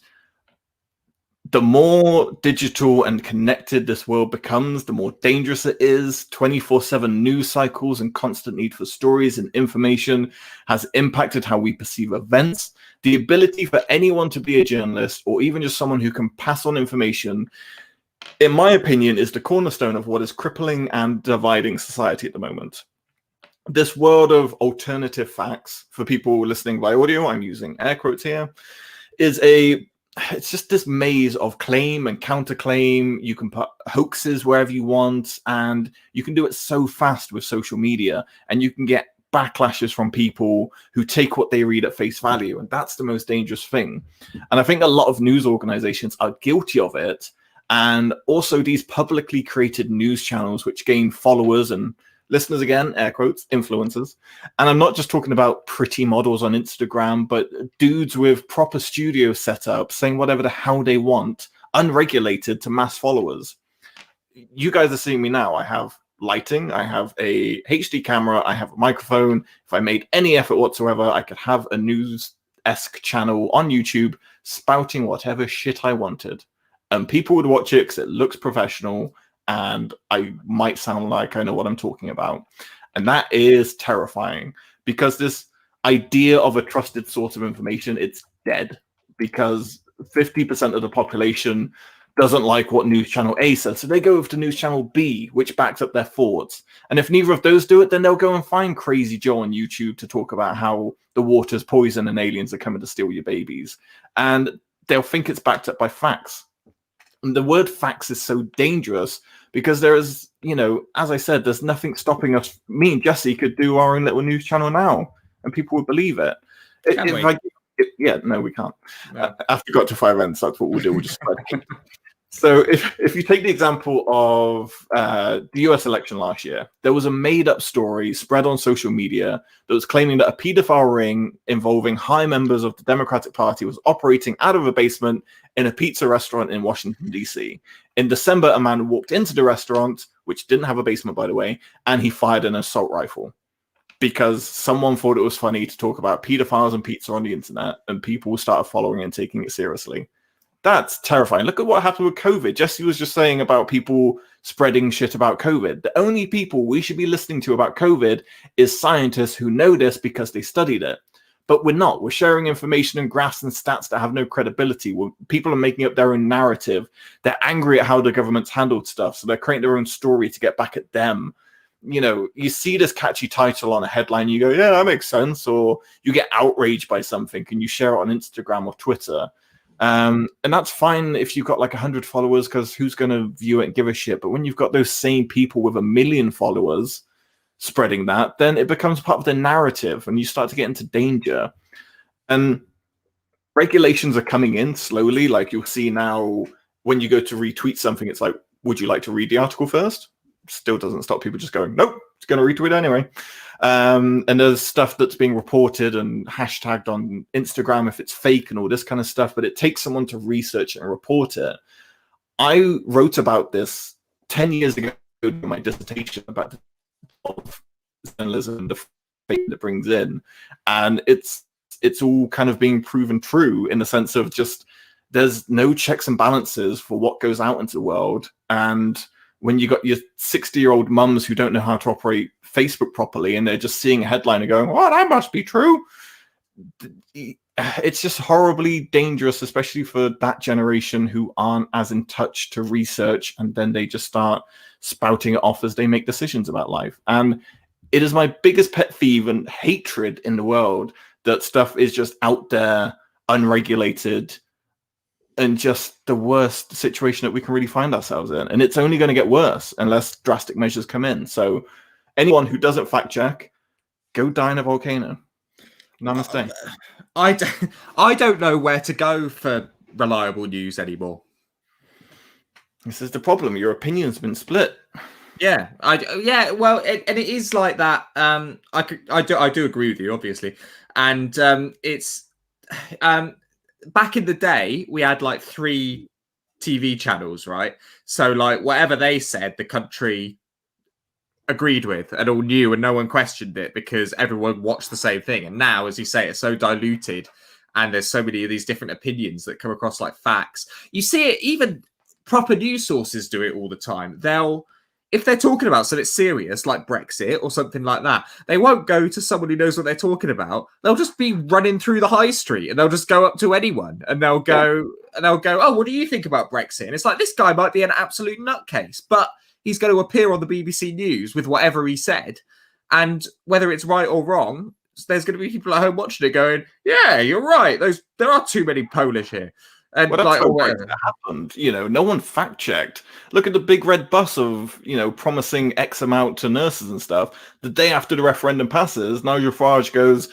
the more digital and connected this world becomes, the more dangerous it is. 24/7 news cycles and constant need for stories and information has impacted how we perceive events. The ability for anyone to be a journalist, or even just someone who can pass on information, in my opinion, is the cornerstone of what is crippling and dividing society at the moment. This world of alternative facts, for people listening by audio, I'm using air quotes here, it's just this maze of claim and counterclaim. You can put hoaxes wherever you want, and you can do it so fast with social media, and you can get backlashes from people who take what they read at face value, and that's the most dangerous thing. And I think a lot of news organizations are guilty of it, and also these publicly created news channels which gain followers and listeners, again, air quotes, influencers. And I'm not just talking about pretty models on Instagram, but dudes with proper studio setups saying whatever the hell they want, unregulated, to mass followers. You guys are seeing me now. I have lighting, I have a HD camera, I have a microphone. If I made any effort whatsoever, I could have a news-esque channel on YouTube spouting whatever shit I wanted. And people would watch it because it looks professional, and I might sound like I know what I'm talking about. And that is terrifying, because this idea of a trusted source of information, it's dead, because 50% of the population doesn't like what news channel A says, so they go over to news channel B, which backs up their thoughts. And if neither of those do it, then they'll go and find Crazy Joe on YouTube to talk about how the water's poison and aliens are coming to steal your babies. And they'll think it's backed up by facts. And the word facts is so dangerous because there is, you know, as I said, there's nothing stopping us. Me and Jesse could do our own little news channel now, and people would believe it. Yeah, no, we can't. No. After we got to 5 ends, that's what we'll do. We'll just spread. So if you take the example of the US election last year, there was a made-up story spread on social media that was claiming that a pedophile ring involving high members of the Democratic Party was operating out of a basement in a pizza restaurant in Washington, D.C. In December, a man walked into the restaurant, which didn't have a basement, by the way, and he fired an assault rifle because someone thought it was funny to talk about pedophiles and pizza on the internet, and people started following and taking it seriously. That's terrifying. Look at what happened with COVID. Jesse was just saying about people spreading shit about COVID. The only people we should be listening to about COVID is scientists who know this because they studied it. But we're not. We're sharing information and graphs and stats that have no credibility. People are making up their own narrative. They're angry at how the government's handled stuff, so they're creating their own story to get back at them. You know, you see this catchy title on a headline, you go, yeah, that makes sense. Or you get outraged by something and you share it on Instagram or Twitter. And that's fine if you've got like 100 followers, because who's going to view it and give a shit? But when you've got those same people with 1 million followers spreading that, then it becomes part of the narrative and you start to get into danger. And regulations are coming in slowly. Like you'll see now when you go to retweet something, it's like, would you like to read the article first? Still doesn't stop people just going, nope, it's going to retweet anyway. And there's stuff that's being reported and hashtagged on Instagram if it's fake and all this kind of stuff, but it takes someone to research and report it. I wrote about this 10 years ago in my dissertation about the of journalism and the fake that brings in, and it's all kind of being proven true in the sense of just there's no checks and balances for what goes out into the world. And when you got your 60-year-old mums who don't know how to operate Facebook properly and they're just seeing a headline and going, well, that must be true. It's just horribly dangerous, especially for that generation who aren't as in touch to research, and then they just start spouting it off as they make decisions about life. And it is my biggest pet peeve and hatred in the world that stuff is just out there, unregulated, and just the worst situation that we can really find ourselves in. And it's only going to get worse unless drastic measures come in. So anyone who doesn't fact check, go die in a volcano. Namaste. I don't know where to go for reliable news anymore. This is the problem. Your opinion's been split. Yeah, well, and it is like that. I do agree with you, obviously, and it's back in the day we had like 3 TV channels, right? So like whatever they said, the country agreed with and all knew, and no one questioned it because everyone watched the same thing. And now, as you say, it's so diluted, and there's so many of these different opinions that come across like facts. You see it, even proper news sources do it all the time. If they're talking about something serious like Brexit or something like that, they won't go to someone who knows what they're talking about. They'll just be running through the high street and they'll just go up to anyone and they'll go, oh, what do you think about Brexit? And it's like, this guy might be an absolute nutcase, but he's going to appear on the BBC News with whatever he said. And whether it's right or wrong, there's going to be people at home watching it going, yeah, you're right. There are too many Polish here. And well, that's like, that happened. You know, no one fact checked. Look at the big red bus of, you know, promising X amount to nurses and stuff. The day after the referendum passes, Nigel Farage goes,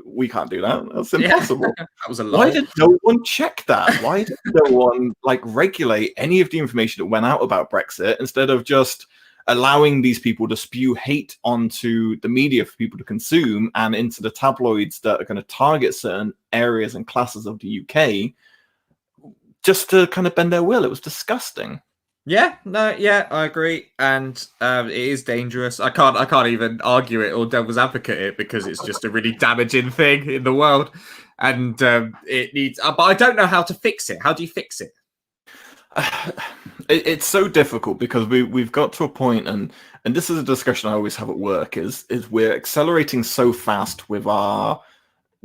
we can't do that. That's Yeah. impossible. That was a Why lie. did no one check that? Why did no one regulate any of the information that went out about Brexit instead of just allowing these people to spew hate onto the media for people to consume and into the tabloids that are going to target certain areas and classes of the UK just to kind of bend their will? It was disgusting. Yeah, no, yeah, I agree, and it is dangerous. I can't even argue it or devil's advocate it because it's just a really damaging thing in the world, and it needs. But I don't know how to fix it. How do you fix it? It's so difficult because we've got to a point, and this is a discussion I always have at work. Is we're accelerating so fast with our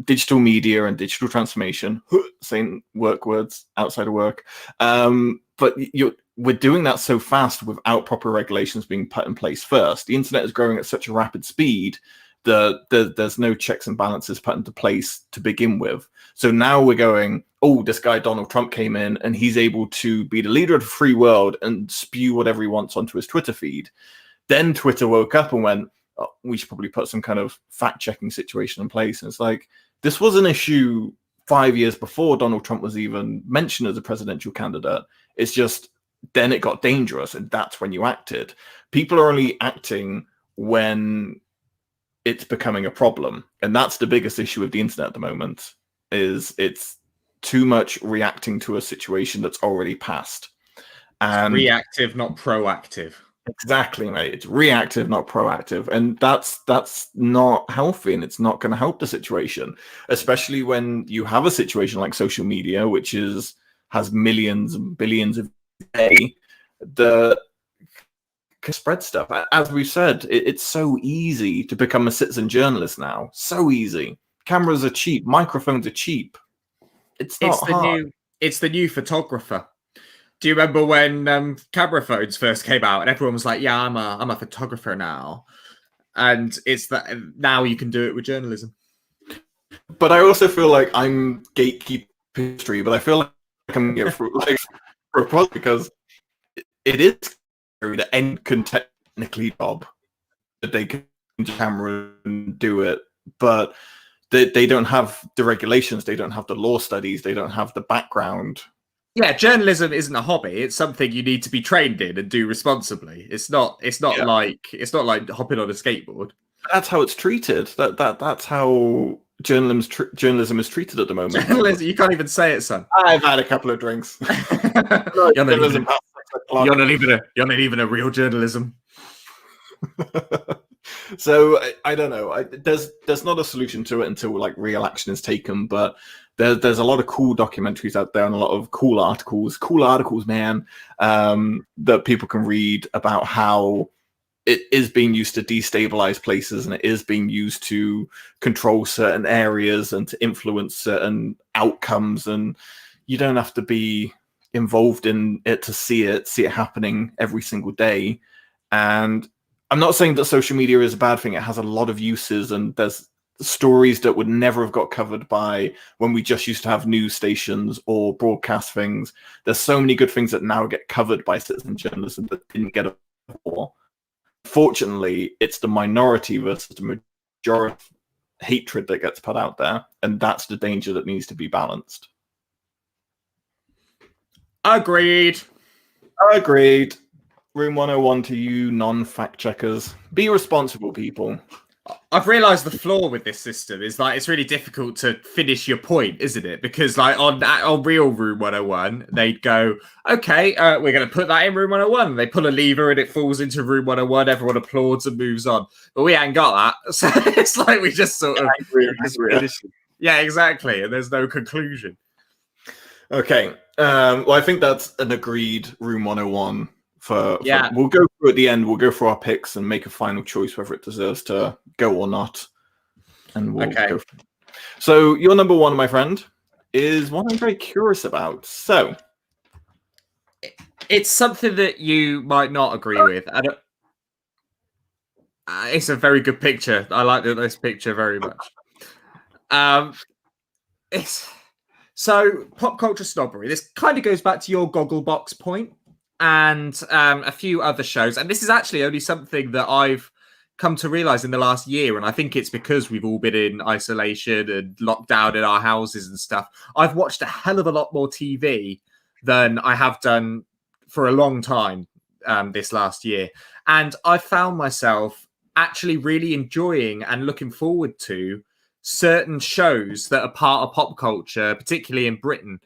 digital media and digital transformation. Saying work words outside of work, but we're doing that so fast without proper regulations being put in place first. The internet is growing at such a rapid speed that there's no checks and balances put into place to begin with. So now we're going, oh, this guy Donald Trump came in and he's able to be the leader of the free world and spew whatever he wants onto his Twitter feed. Then Twitter woke up and went, oh, we should probably put some kind of fact-checking situation in place. And it's like, this was an issue 5 years before Donald Trump was even mentioned as a presidential candidate. It's just, then it got dangerous, and that's when you acted. People are only acting when it's becoming a problem, and that's the biggest issue with the internet at the moment. Is it's too much reacting to a situation that's already passed, and Reactive, not proactive. Exactly, mate. It's reactive, not proactive, and that's not healthy, and it's not going to help the situation, especially when you have a situation like social media, which has millions and billions of day that can spread stuff. As we've said, it's so easy to become a citizen journalist now. So easy. Cameras are cheap. Microphones are cheap. It's the new photographer. Do you remember when camera phones first came out and everyone was like, "Yeah, I'm a photographer now," and it's that now you can do it with journalism. But I also feel like I'm gatekeeping history. But I feel like I'm here for a project because it is scary that any can technically job that they can camera and do it, but they don't have the regulations, they don't have the law studies, they don't have the background. Yeah, journalism isn't a hobby. It's something you need to be trained in and do responsibly. It's not like hopping on a skateboard. That's how it's treated. That's how journalism is treated at the moment. You can't even say it, son. I've had a couple of drinks. You're not even a real journalism. So I don't know. There's not a solution to it until real action is taken. But there's a lot of cool documentaries out there and a lot of cool articles, man, that people can read about how it is being used to destabilize places, and it is being used to control certain areas and to influence certain outcomes. And you don't have to be involved in it to see it happening every single day. And I'm not saying that social media is a bad thing. It has a lot of uses, and there's stories that would never have got covered by when we just used to have news stations or broadcast things. There's so many good things that now get covered by citizen journalism that didn't get it before. Fortunately, it's the minority versus the majority hatred that gets put out there, and that's the danger that needs to be balanced. Agreed. Room 101 to you non-fact checkers. Be responsible, people. I've realised the flaw with this system is it's really difficult to finish your point, isn't it? Because on real Room 101, they'd go, okay, we're going to put that in Room 101. They pull a lever and it falls into Room 101. Everyone applauds and moves on. But we ain't got that. So it's like we just sort of... Yeah, exactly. And there's no conclusion. Okay. Well, I think that's an agreed Room 101. Yeah. We'll go through at the end. We'll go through our picks and make a final choice whether it deserves to go or not. And we'll go. So your number one, my friend, is one I'm very curious about. So it's something that you might not agree with. It's a very good picture. I like this picture very much. So pop culture snobbery. This kind of goes back to your Gogglebox point. And a few other shows. And this is actually only something that I've come to realize in the last year, and I think it's because we've all been in isolation and locked down in our houses and stuff, I've watched a hell of a lot more TV than I have done for a long time this last year. And I found myself actually really enjoying and looking forward to certain shows that are part of pop culture, particularly in Britain,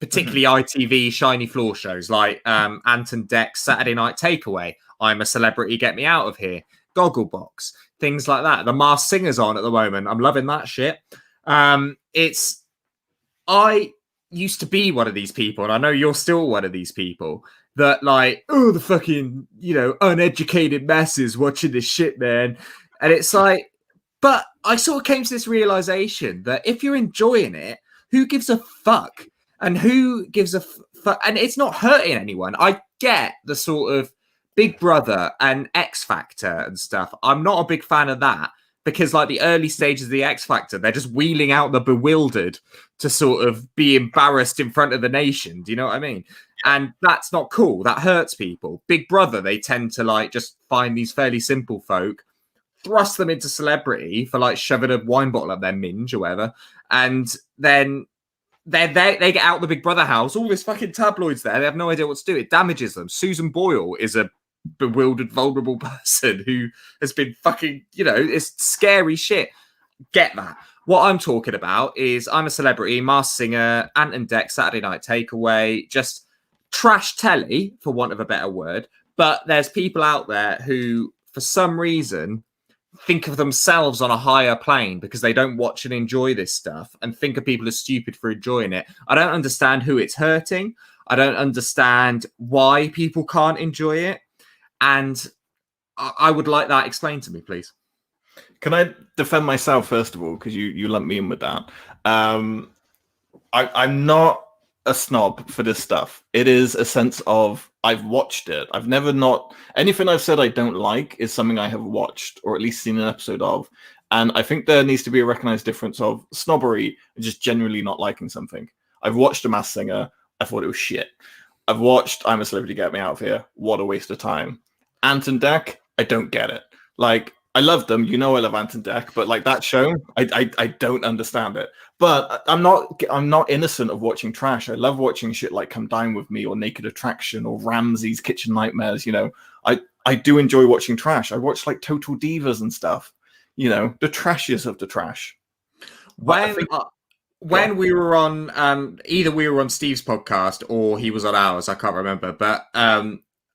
particularly ITV shiny floor shows like Ant and Dec's Saturday Night Takeaway, I'm a Celebrity, Get Me Out of Here, Gogglebox, things like that. The Masked Singer's on at the moment. I'm loving that shit. I used to be one of these people, and I know you're still one of these people, that like, oh, the fucking, uneducated masses watching this shit, man. And it's like, but I sort of came to this realization that if you're enjoying it, who gives a fuck? And who gives a fuck? And it's not hurting anyone. I get the sort of Big Brother and X Factor and stuff. I'm not a big fan of that because, like, the early stages of the X Factor, they're just wheeling out the bewildered to sort of be embarrassed in front of the nation. Do you know what I mean? And that's not cool. That hurts people. Big Brother, they tend to like just find these fairly simple folk, thrust them into celebrity for like shoving a wine bottle up their minge or whatever, and then they get out the Big Brother house. All this fucking tabloids there. They have no idea what to do. It damages them. Susan Boyle is a bewildered, vulnerable person who has been fucking, it's scary shit. Get that. What I'm talking about is I'm a Celebrity, Masked Singer, Ant and Dec, Saturday Night Takeaway, just trash telly, for want of a better word. But there's people out there who, for some reason, think of themselves on a higher plane because they don't watch and enjoy this stuff and think of people as stupid for enjoying it. I don't understand who it's hurting. I don't understand why people can't enjoy it. And I would like that explained to me, please. Can I defend myself, first of all, because you lumped me in with that? I'm not a snob for this stuff. It is a sense of I've watched it. I've never not... Anything I've said I don't like is something I have watched, or at least seen an episode of. And I think there needs to be a recognized difference of snobbery and just generally not liking something. I've watched The Masked Singer. I thought it was shit. I've watched I'm a Celebrity, Get Me Out of Here. What a waste of time. Ant and Dec, I don't get it. Like, I love them. I love Ant and Dec, but like that show, I don't understand it. But I'm not innocent of watching trash. I love watching shit like Come Dine With Me or Naked Attraction or Ramsay's Kitchen Nightmares. I do enjoy watching trash. I watch like Total Divas and stuff. The trashiest of the trash. When we were on, either we were on Steve's podcast or he was on ours, I can't remember. But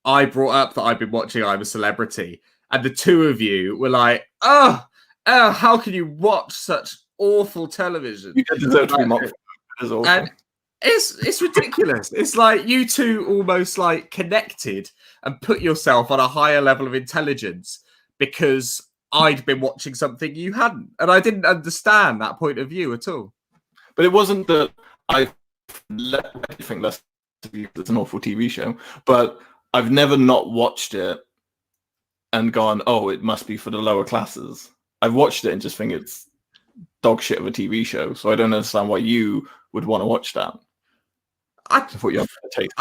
I brought up that I've been watching I'm a Celebrity. And the two of you were like, oh, how can you watch such awful television? You deserve to be mocked. And it's ridiculous. It's like you two almost like connected and put yourself on a higher level of intelligence because I'd been watching something you hadn't. And I didn't understand that point of view at all. But it wasn't that I think that's it's an awful TV show, but I've never not watched it and gone, oh, it must be for the lower classes. I've watched it and just think it's dog shit of a TV show. So I don't understand why you would want to watch that. I thought you had a taste.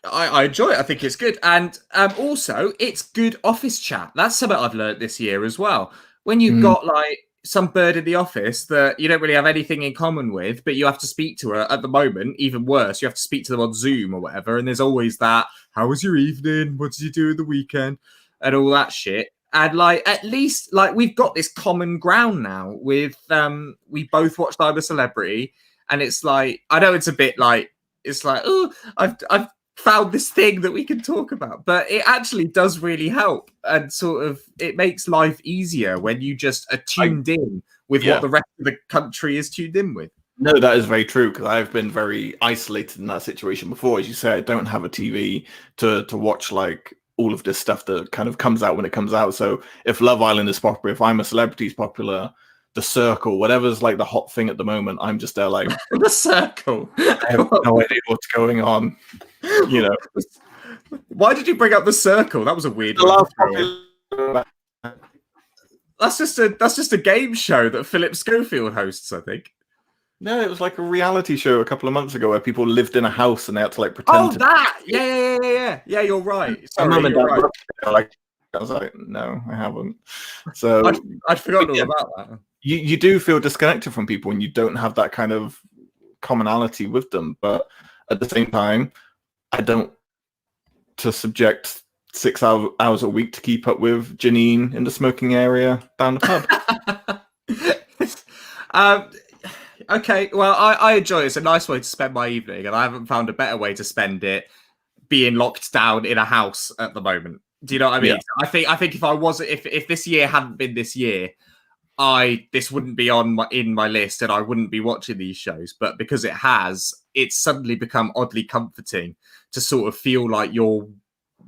I enjoy it. I think it's good. And also, it's good office chat. That's something I've learned this year as well. When you've got like some bird in the office that you don't really have anything in common with, but you have to speak to her at the moment, even worse, you have to speak to them on Zoom or whatever. And there's always that, how was your evening? What did you do in the weekend? And all that shit. And like, at least like we've got this common ground now with, we both watched I'm a Celebrity. And it's like, I know it's a bit like, it's like, oh, I've found this thing that we can talk about, but it actually does really help. And sort of, it makes life easier when you just are tuned in with what the rest of the country is tuned in with. No, that is very true, because I've been very isolated in that situation before. As you say, I don't have a TV to watch like all of this stuff that kind of comes out when it comes out. So if Love Island is popular, if I'm a Celebrity is popular, The Circle, whatever's like the hot thing at the moment, I'm just there like The Circle. I have no idea what's going on. Why did you bring up The Circle? That was a weird one. That's just a game show that Philip Schofield hosts, I think. No, it was like a reality show a couple of months ago where people lived in a house and they had to like pretend. Oh, that! Yeah, you're right. Sorry, you're right. Like I was like, no, I haven't. So I'd forgotten all yeah. about that. You do feel disconnected from people when you don't have that kind of commonality with them. But at the same time, I don't to subject 6 hours a week to keep up with Janine in the smoking area down the pub. Okay, well, I enjoy it. It's a nice way to spend my evening, and I haven't found a better way to spend it being locked down in a house at the moment. Do you know what I mean? Yeah. I think if I wasn't, if this year hadn't been this year, this wouldn't be in my list, and I wouldn't be watching these shows. But because it has, it's suddenly become oddly comforting to sort of feel like you're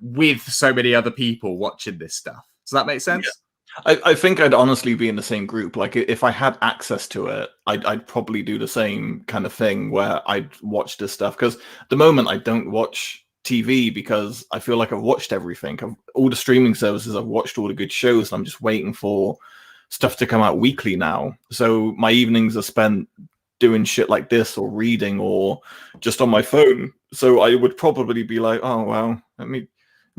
with so many other people watching this stuff. Does that make sense? Yeah. I think I'd honestly be in the same group. Like if I had access to it, I'd probably do the same kind of thing where I'd watch this stuff. Because at the moment I don't watch TV because I feel like I've watched everything. All the streaming services, I've watched all the good shows, and I'm just waiting for stuff to come out weekly now. So my evenings are spent doing shit like this or reading or just on my phone. So I would probably be like, oh well, let me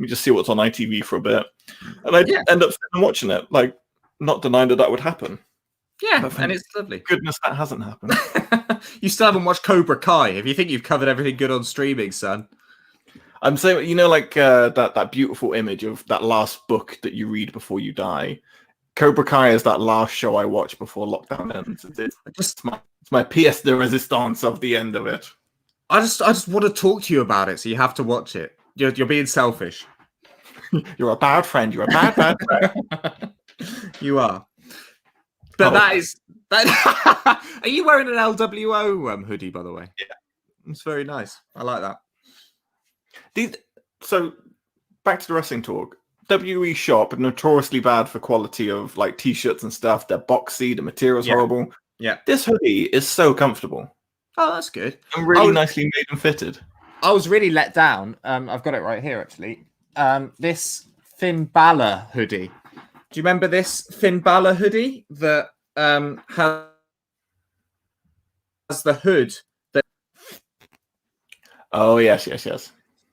just see what's on ITV for a bit, and I'd end up sitting and watching it. Like, not denying that would happen. Yeah, and it's lovely. Goodness, that hasn't happened. You still haven't watched Cobra Kai. If you think you've covered everything good on streaming, son. I'm saying, you know, like that beautiful image of that last book that you read before you die. Cobra Kai is that last show I watched before lockdown ends. It's my pièce de résistance of the end of it. I just want to talk to you about it, so you have to watch it. You're being selfish. You're a bad friend. You're a bad friend. You are. But that. Are you wearing an LWO hoodie, by the way? Yeah, it's very nice. I like that. So back to the wrestling talk. WWE shop notoriously bad for quality of like t-shirts and stuff. They're boxy. The material's horrible. Yeah. This hoodie is so comfortable. Oh, that's good. And really nicely made and fitted. I was really let down. I've got it right here, actually. This Finn Balor hoodie. Do you remember this Finn Balor hoodie that has the hood? Oh, yes.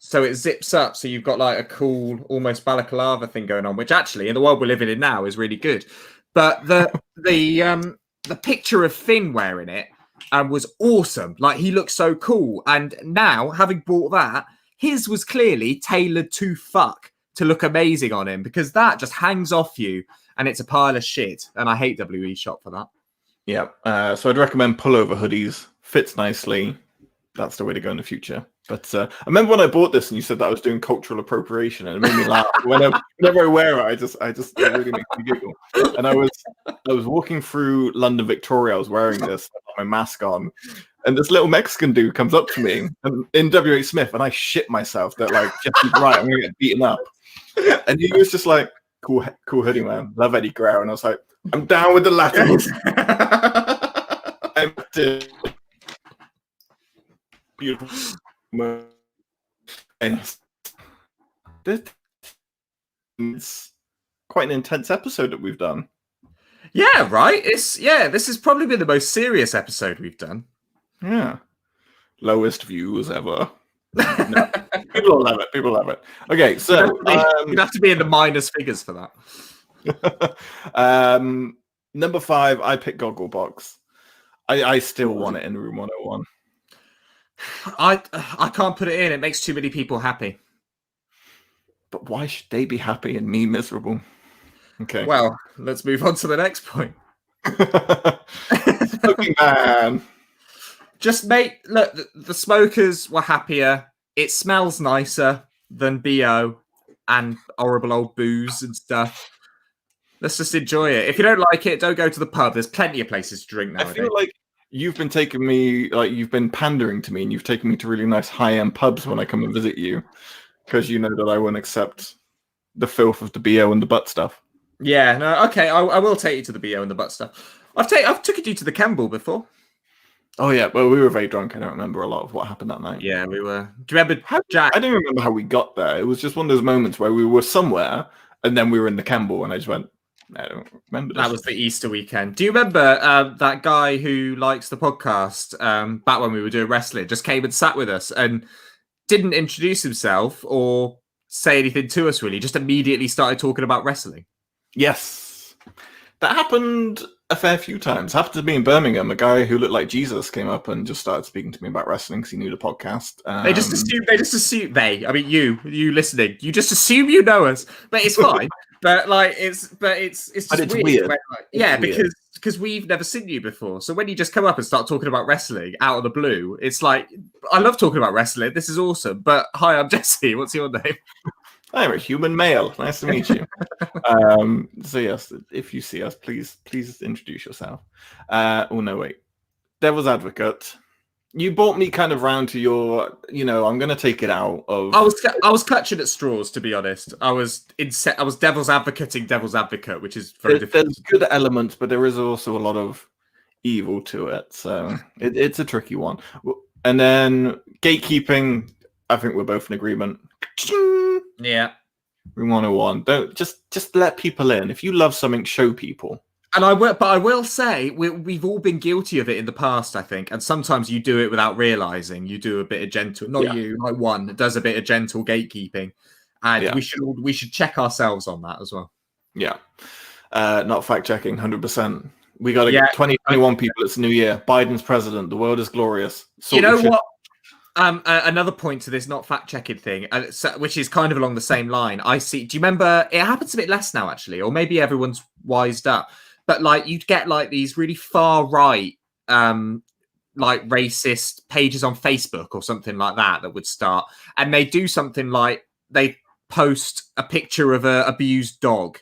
So it zips up, so you've got like a cool, almost balaclava thing going on, which actually, in the world we're living in now, is really good. But the picture of Finn wearing it was awesome. Like, he looked so cool. And now, having bought that, his was clearly tailored to fuck to look amazing on him, because that just hangs off you and it's a pile of shit. And I hate WE Shop for that. Yeah. So I'd recommend pullover hoodies. Fits nicely. That's the way to go in the future. But I remember when I bought this and you said that I was doing cultural appropriation, and it made me laugh. Whenever I wear it, it really makes me giggle. And I was walking through London Victoria. I was wearing this, I had my mask on, and this little Mexican dude comes up to me in WH Smith, and I shit myself that like Jesse's right, I'm gonna get beaten up. And he was just like, cool hoodie, man. Love Eddie Guerrero. And I was like, I'm down with the Latinos. I'm beautiful. And it's quite an intense episode that we've done. Yeah, right. This has probably been the most serious episode we've done. Yeah. Lowest views ever. No. People love it. Okay, so you'd have to be in the minus figures for that. Number 5, I picked Gogglebox. I still want it in Room 101. I can't put it in. It makes too many people happy. But why should they be happy and me miserable? Okay. Well, let's move on to the next point. Smoking ban. Just look, the smokers were happier. It smells nicer than BO and horrible old booze and stuff. Let's just enjoy it. If you don't like it, don't go to the pub. There's plenty of places to drink nowadays. I feel like you've been pandering to me, and you've taken me to really nice high-end pubs when I come and visit you, because you know that I won't accept the filth of the BO and the butt stuff. Yeah, no, okay, I will take you to the BO and the butt stuff. I've taken you to the Campbell before. Oh yeah, well, we were very drunk. I don't remember a lot of what happened that night. Yeah, we were. Do you remember Jack? I don't remember how we got there. It was just one of those moments where we were somewhere, and then we were in the Campbell, and I just went, I don't remember this. That was the Easter weekend. Do you remember that guy who likes the podcast back when we were doing wrestling just came and sat with us and didn't introduce himself or say anything to us really. Just immediately started talking about wrestling. Yes, that happened a fair few times. Happened to me in Birmingham. A guy who looked like Jesus came up and just started speaking to me about wrestling because he knew the podcast. They just assume. I mean, you listening. You just assume you know us, but it's fine. But like, it's just weird. When, like, it's weird. Because we've never seen you before. So when you just come up and start talking about wrestling out of the blue, it's like, I love talking about wrestling. This is awesome. But hi, I'm Jesse. What's your name? I'm a human male. Nice to meet you. So yes, if you see us, please introduce yourself. Oh no, wait. Devil's advocate. You brought me kind of round to your, I'm going to take it out of. I was clutching at straws, to be honest. I was devil's advocate, which is very difficult. There's good elements, but there is also a lot of evil to it. So it's a tricky one. And then gatekeeping, I think we're both in agreement. Yeah. Room 101. Don't just let people in. If you love something, show people. And I will say we've all been guilty of it in the past, I think. And sometimes you do it without realizing. You do a bit of gentle, you, like one that does a bit of gentle gatekeeping, and we should check ourselves on that as well. Yeah, not fact checking, 100%. We got to get 2021 people. It's New Year. Biden's president. The world is glorious. You know what? Another point to this not fact checking thing, which is kind of along the same line. I see. Do you remember? It happens a bit less now, actually, or maybe everyone's wised up. But like you'd get like these really far right, like racist pages on Facebook or something like that would start, and they do something like they post a picture of an abused dog,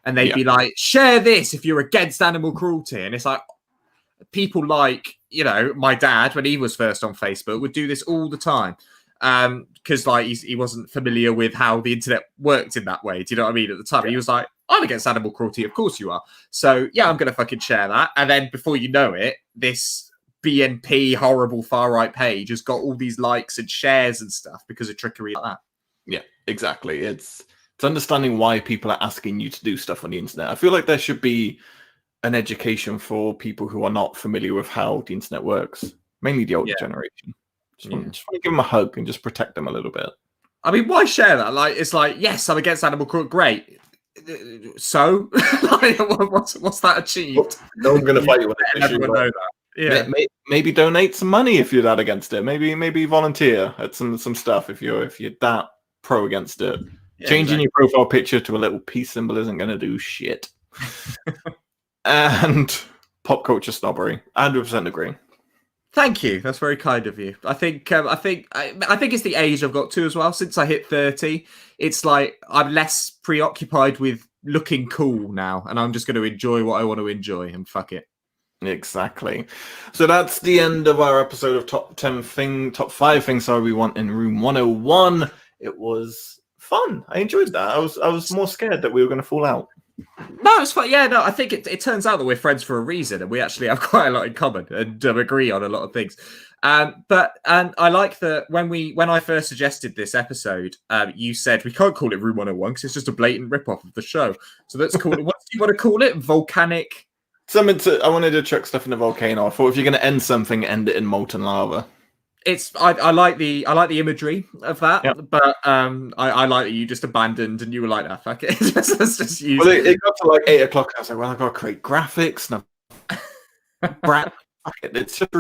and they'd be like, "Share this if you're against animal cruelty," and it's like people like my dad when he was first on Facebook would do this all the time. Because like he wasn't familiar with how the internet worked in that way. Do you know what I mean? At the time, he was like, "I'm against animal cruelty." Of course you are. So yeah, I'm gonna fucking share that. And then before you know it, this BNP horrible far right page has got all these likes and shares and stuff because of trickery like that. Yeah, exactly. It's understanding why people are asking you to do stuff on the internet. I feel like there should be an education for people who are not familiar with how the internet works, mainly the older generation. Just want to give them a hug and just protect them a little bit. I mean, why share that? Like, it's like, yes, I'm against animal cruelty. Great. So, like, what's that achieved? No one's going to fight you with it. Everyone know that. Yeah. Maybe donate some money if you're that against it. Maybe volunteer at some stuff if you're that pro against it. Yeah, changing your profile picture to a little peace symbol isn't going to do shit. And pop culture snobbery. 100% agree. Thank you. That's very kind of you. I think it's the age I've got to as well. Since I hit 30, it's like I'm less preoccupied with looking cool now, and I'm just going to enjoy what I want to enjoy, and fuck it. Exactly. So that's the end of our episode of top 5 things we want in Room 101. It was fun. I enjoyed that. I was more scared that we were going to fall out. No, it's fine. Yeah, no, I think it turns out that we're friends for a reason, and we actually have quite a lot in common and agree on a lot of things. But I like that when I first suggested this episode, you said we can't call it Room 101 because it's just a blatant rip-off of the show. So let's call it. What do you want to call it? Volcanic. I wanted to chuck stuff in a volcano. I thought if you're going to end something, end it in molten lava. I like the imagery of that, but I like that you just abandoned and you were like, fuck it. Let's just use it. It got to like 8 o'clock. I was like, well, I've got to create graphics. Fuck it. It's just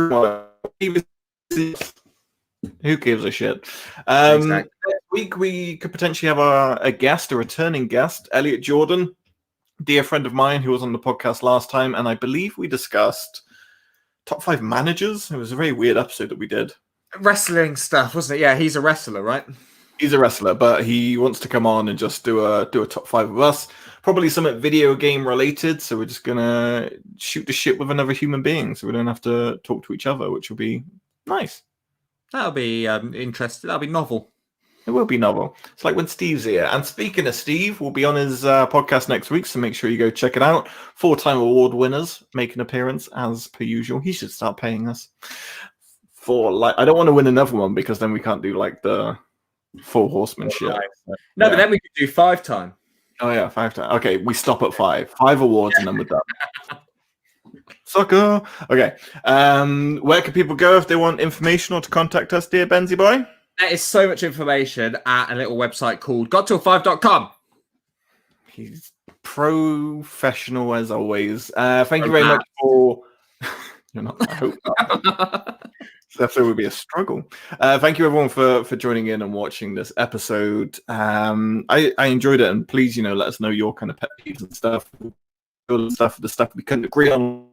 who gives a shit? Exactly. Next week we could potentially have a returning guest, Elliot Jordan, dear friend of mine who was on the podcast last time, and I believe we discussed top 5 managers. It was a very weird episode that we did. Wrestling stuff, wasn't it? Yeah, he's a wrestler, right? He's a wrestler, but he wants to come on and just do a top 5 of us. Probably something video game related, so we're just gonna shoot the shit with another human being, so we don't have to talk to each other, which will be nice. That'll be interesting. That'll be novel. It will be novel. It's like when Steve's here. And speaking of Steve, we'll be on his podcast next week, so make sure you go check it out. 4-time award winners make an appearance as per usual. He should start paying us. I don't want to win another one because then we can't do like the 4 horsemen shit. No, but then we could do 5-time. Oh yeah, 5-time. Okay, we stop at 5. 5 awards and then we're done. Sucker. Okay. Where can people go if they want information or to contact us, dear Benzie boy? There is so much information at a little website called godtill5.com. He's professional as always. Thank you very much for. You're not. I hope not. This episode would be a struggle. Thank you everyone for joining in and watching this episode. I enjoyed it, and please, let us know your kind of pet peeves and stuff. The stuff we couldn't agree on,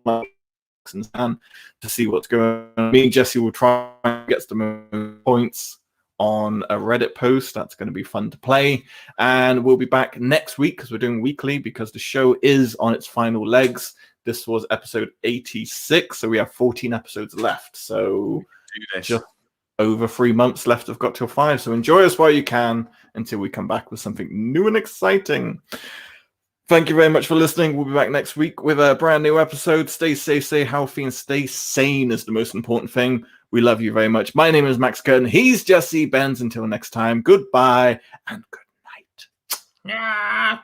and to see what's going on. Me and Jesse will try and get some points on a Reddit post. That's going to be fun to play, and we'll be back next week because we're doing weekly because the show is on its final legs. This was episode 86, so we have 14 episodes left. So just over 3 months left of Got Till 5. So enjoy us while you can until we come back with something new and exciting. Thank you very much for listening. We'll be back next week with a brand new episode. Stay safe, stay healthy, and stay sane is the most important thing. We love you very much. My name is Max Curtin. He's Jesse Benz. Until next time, goodbye and good night. Yeah.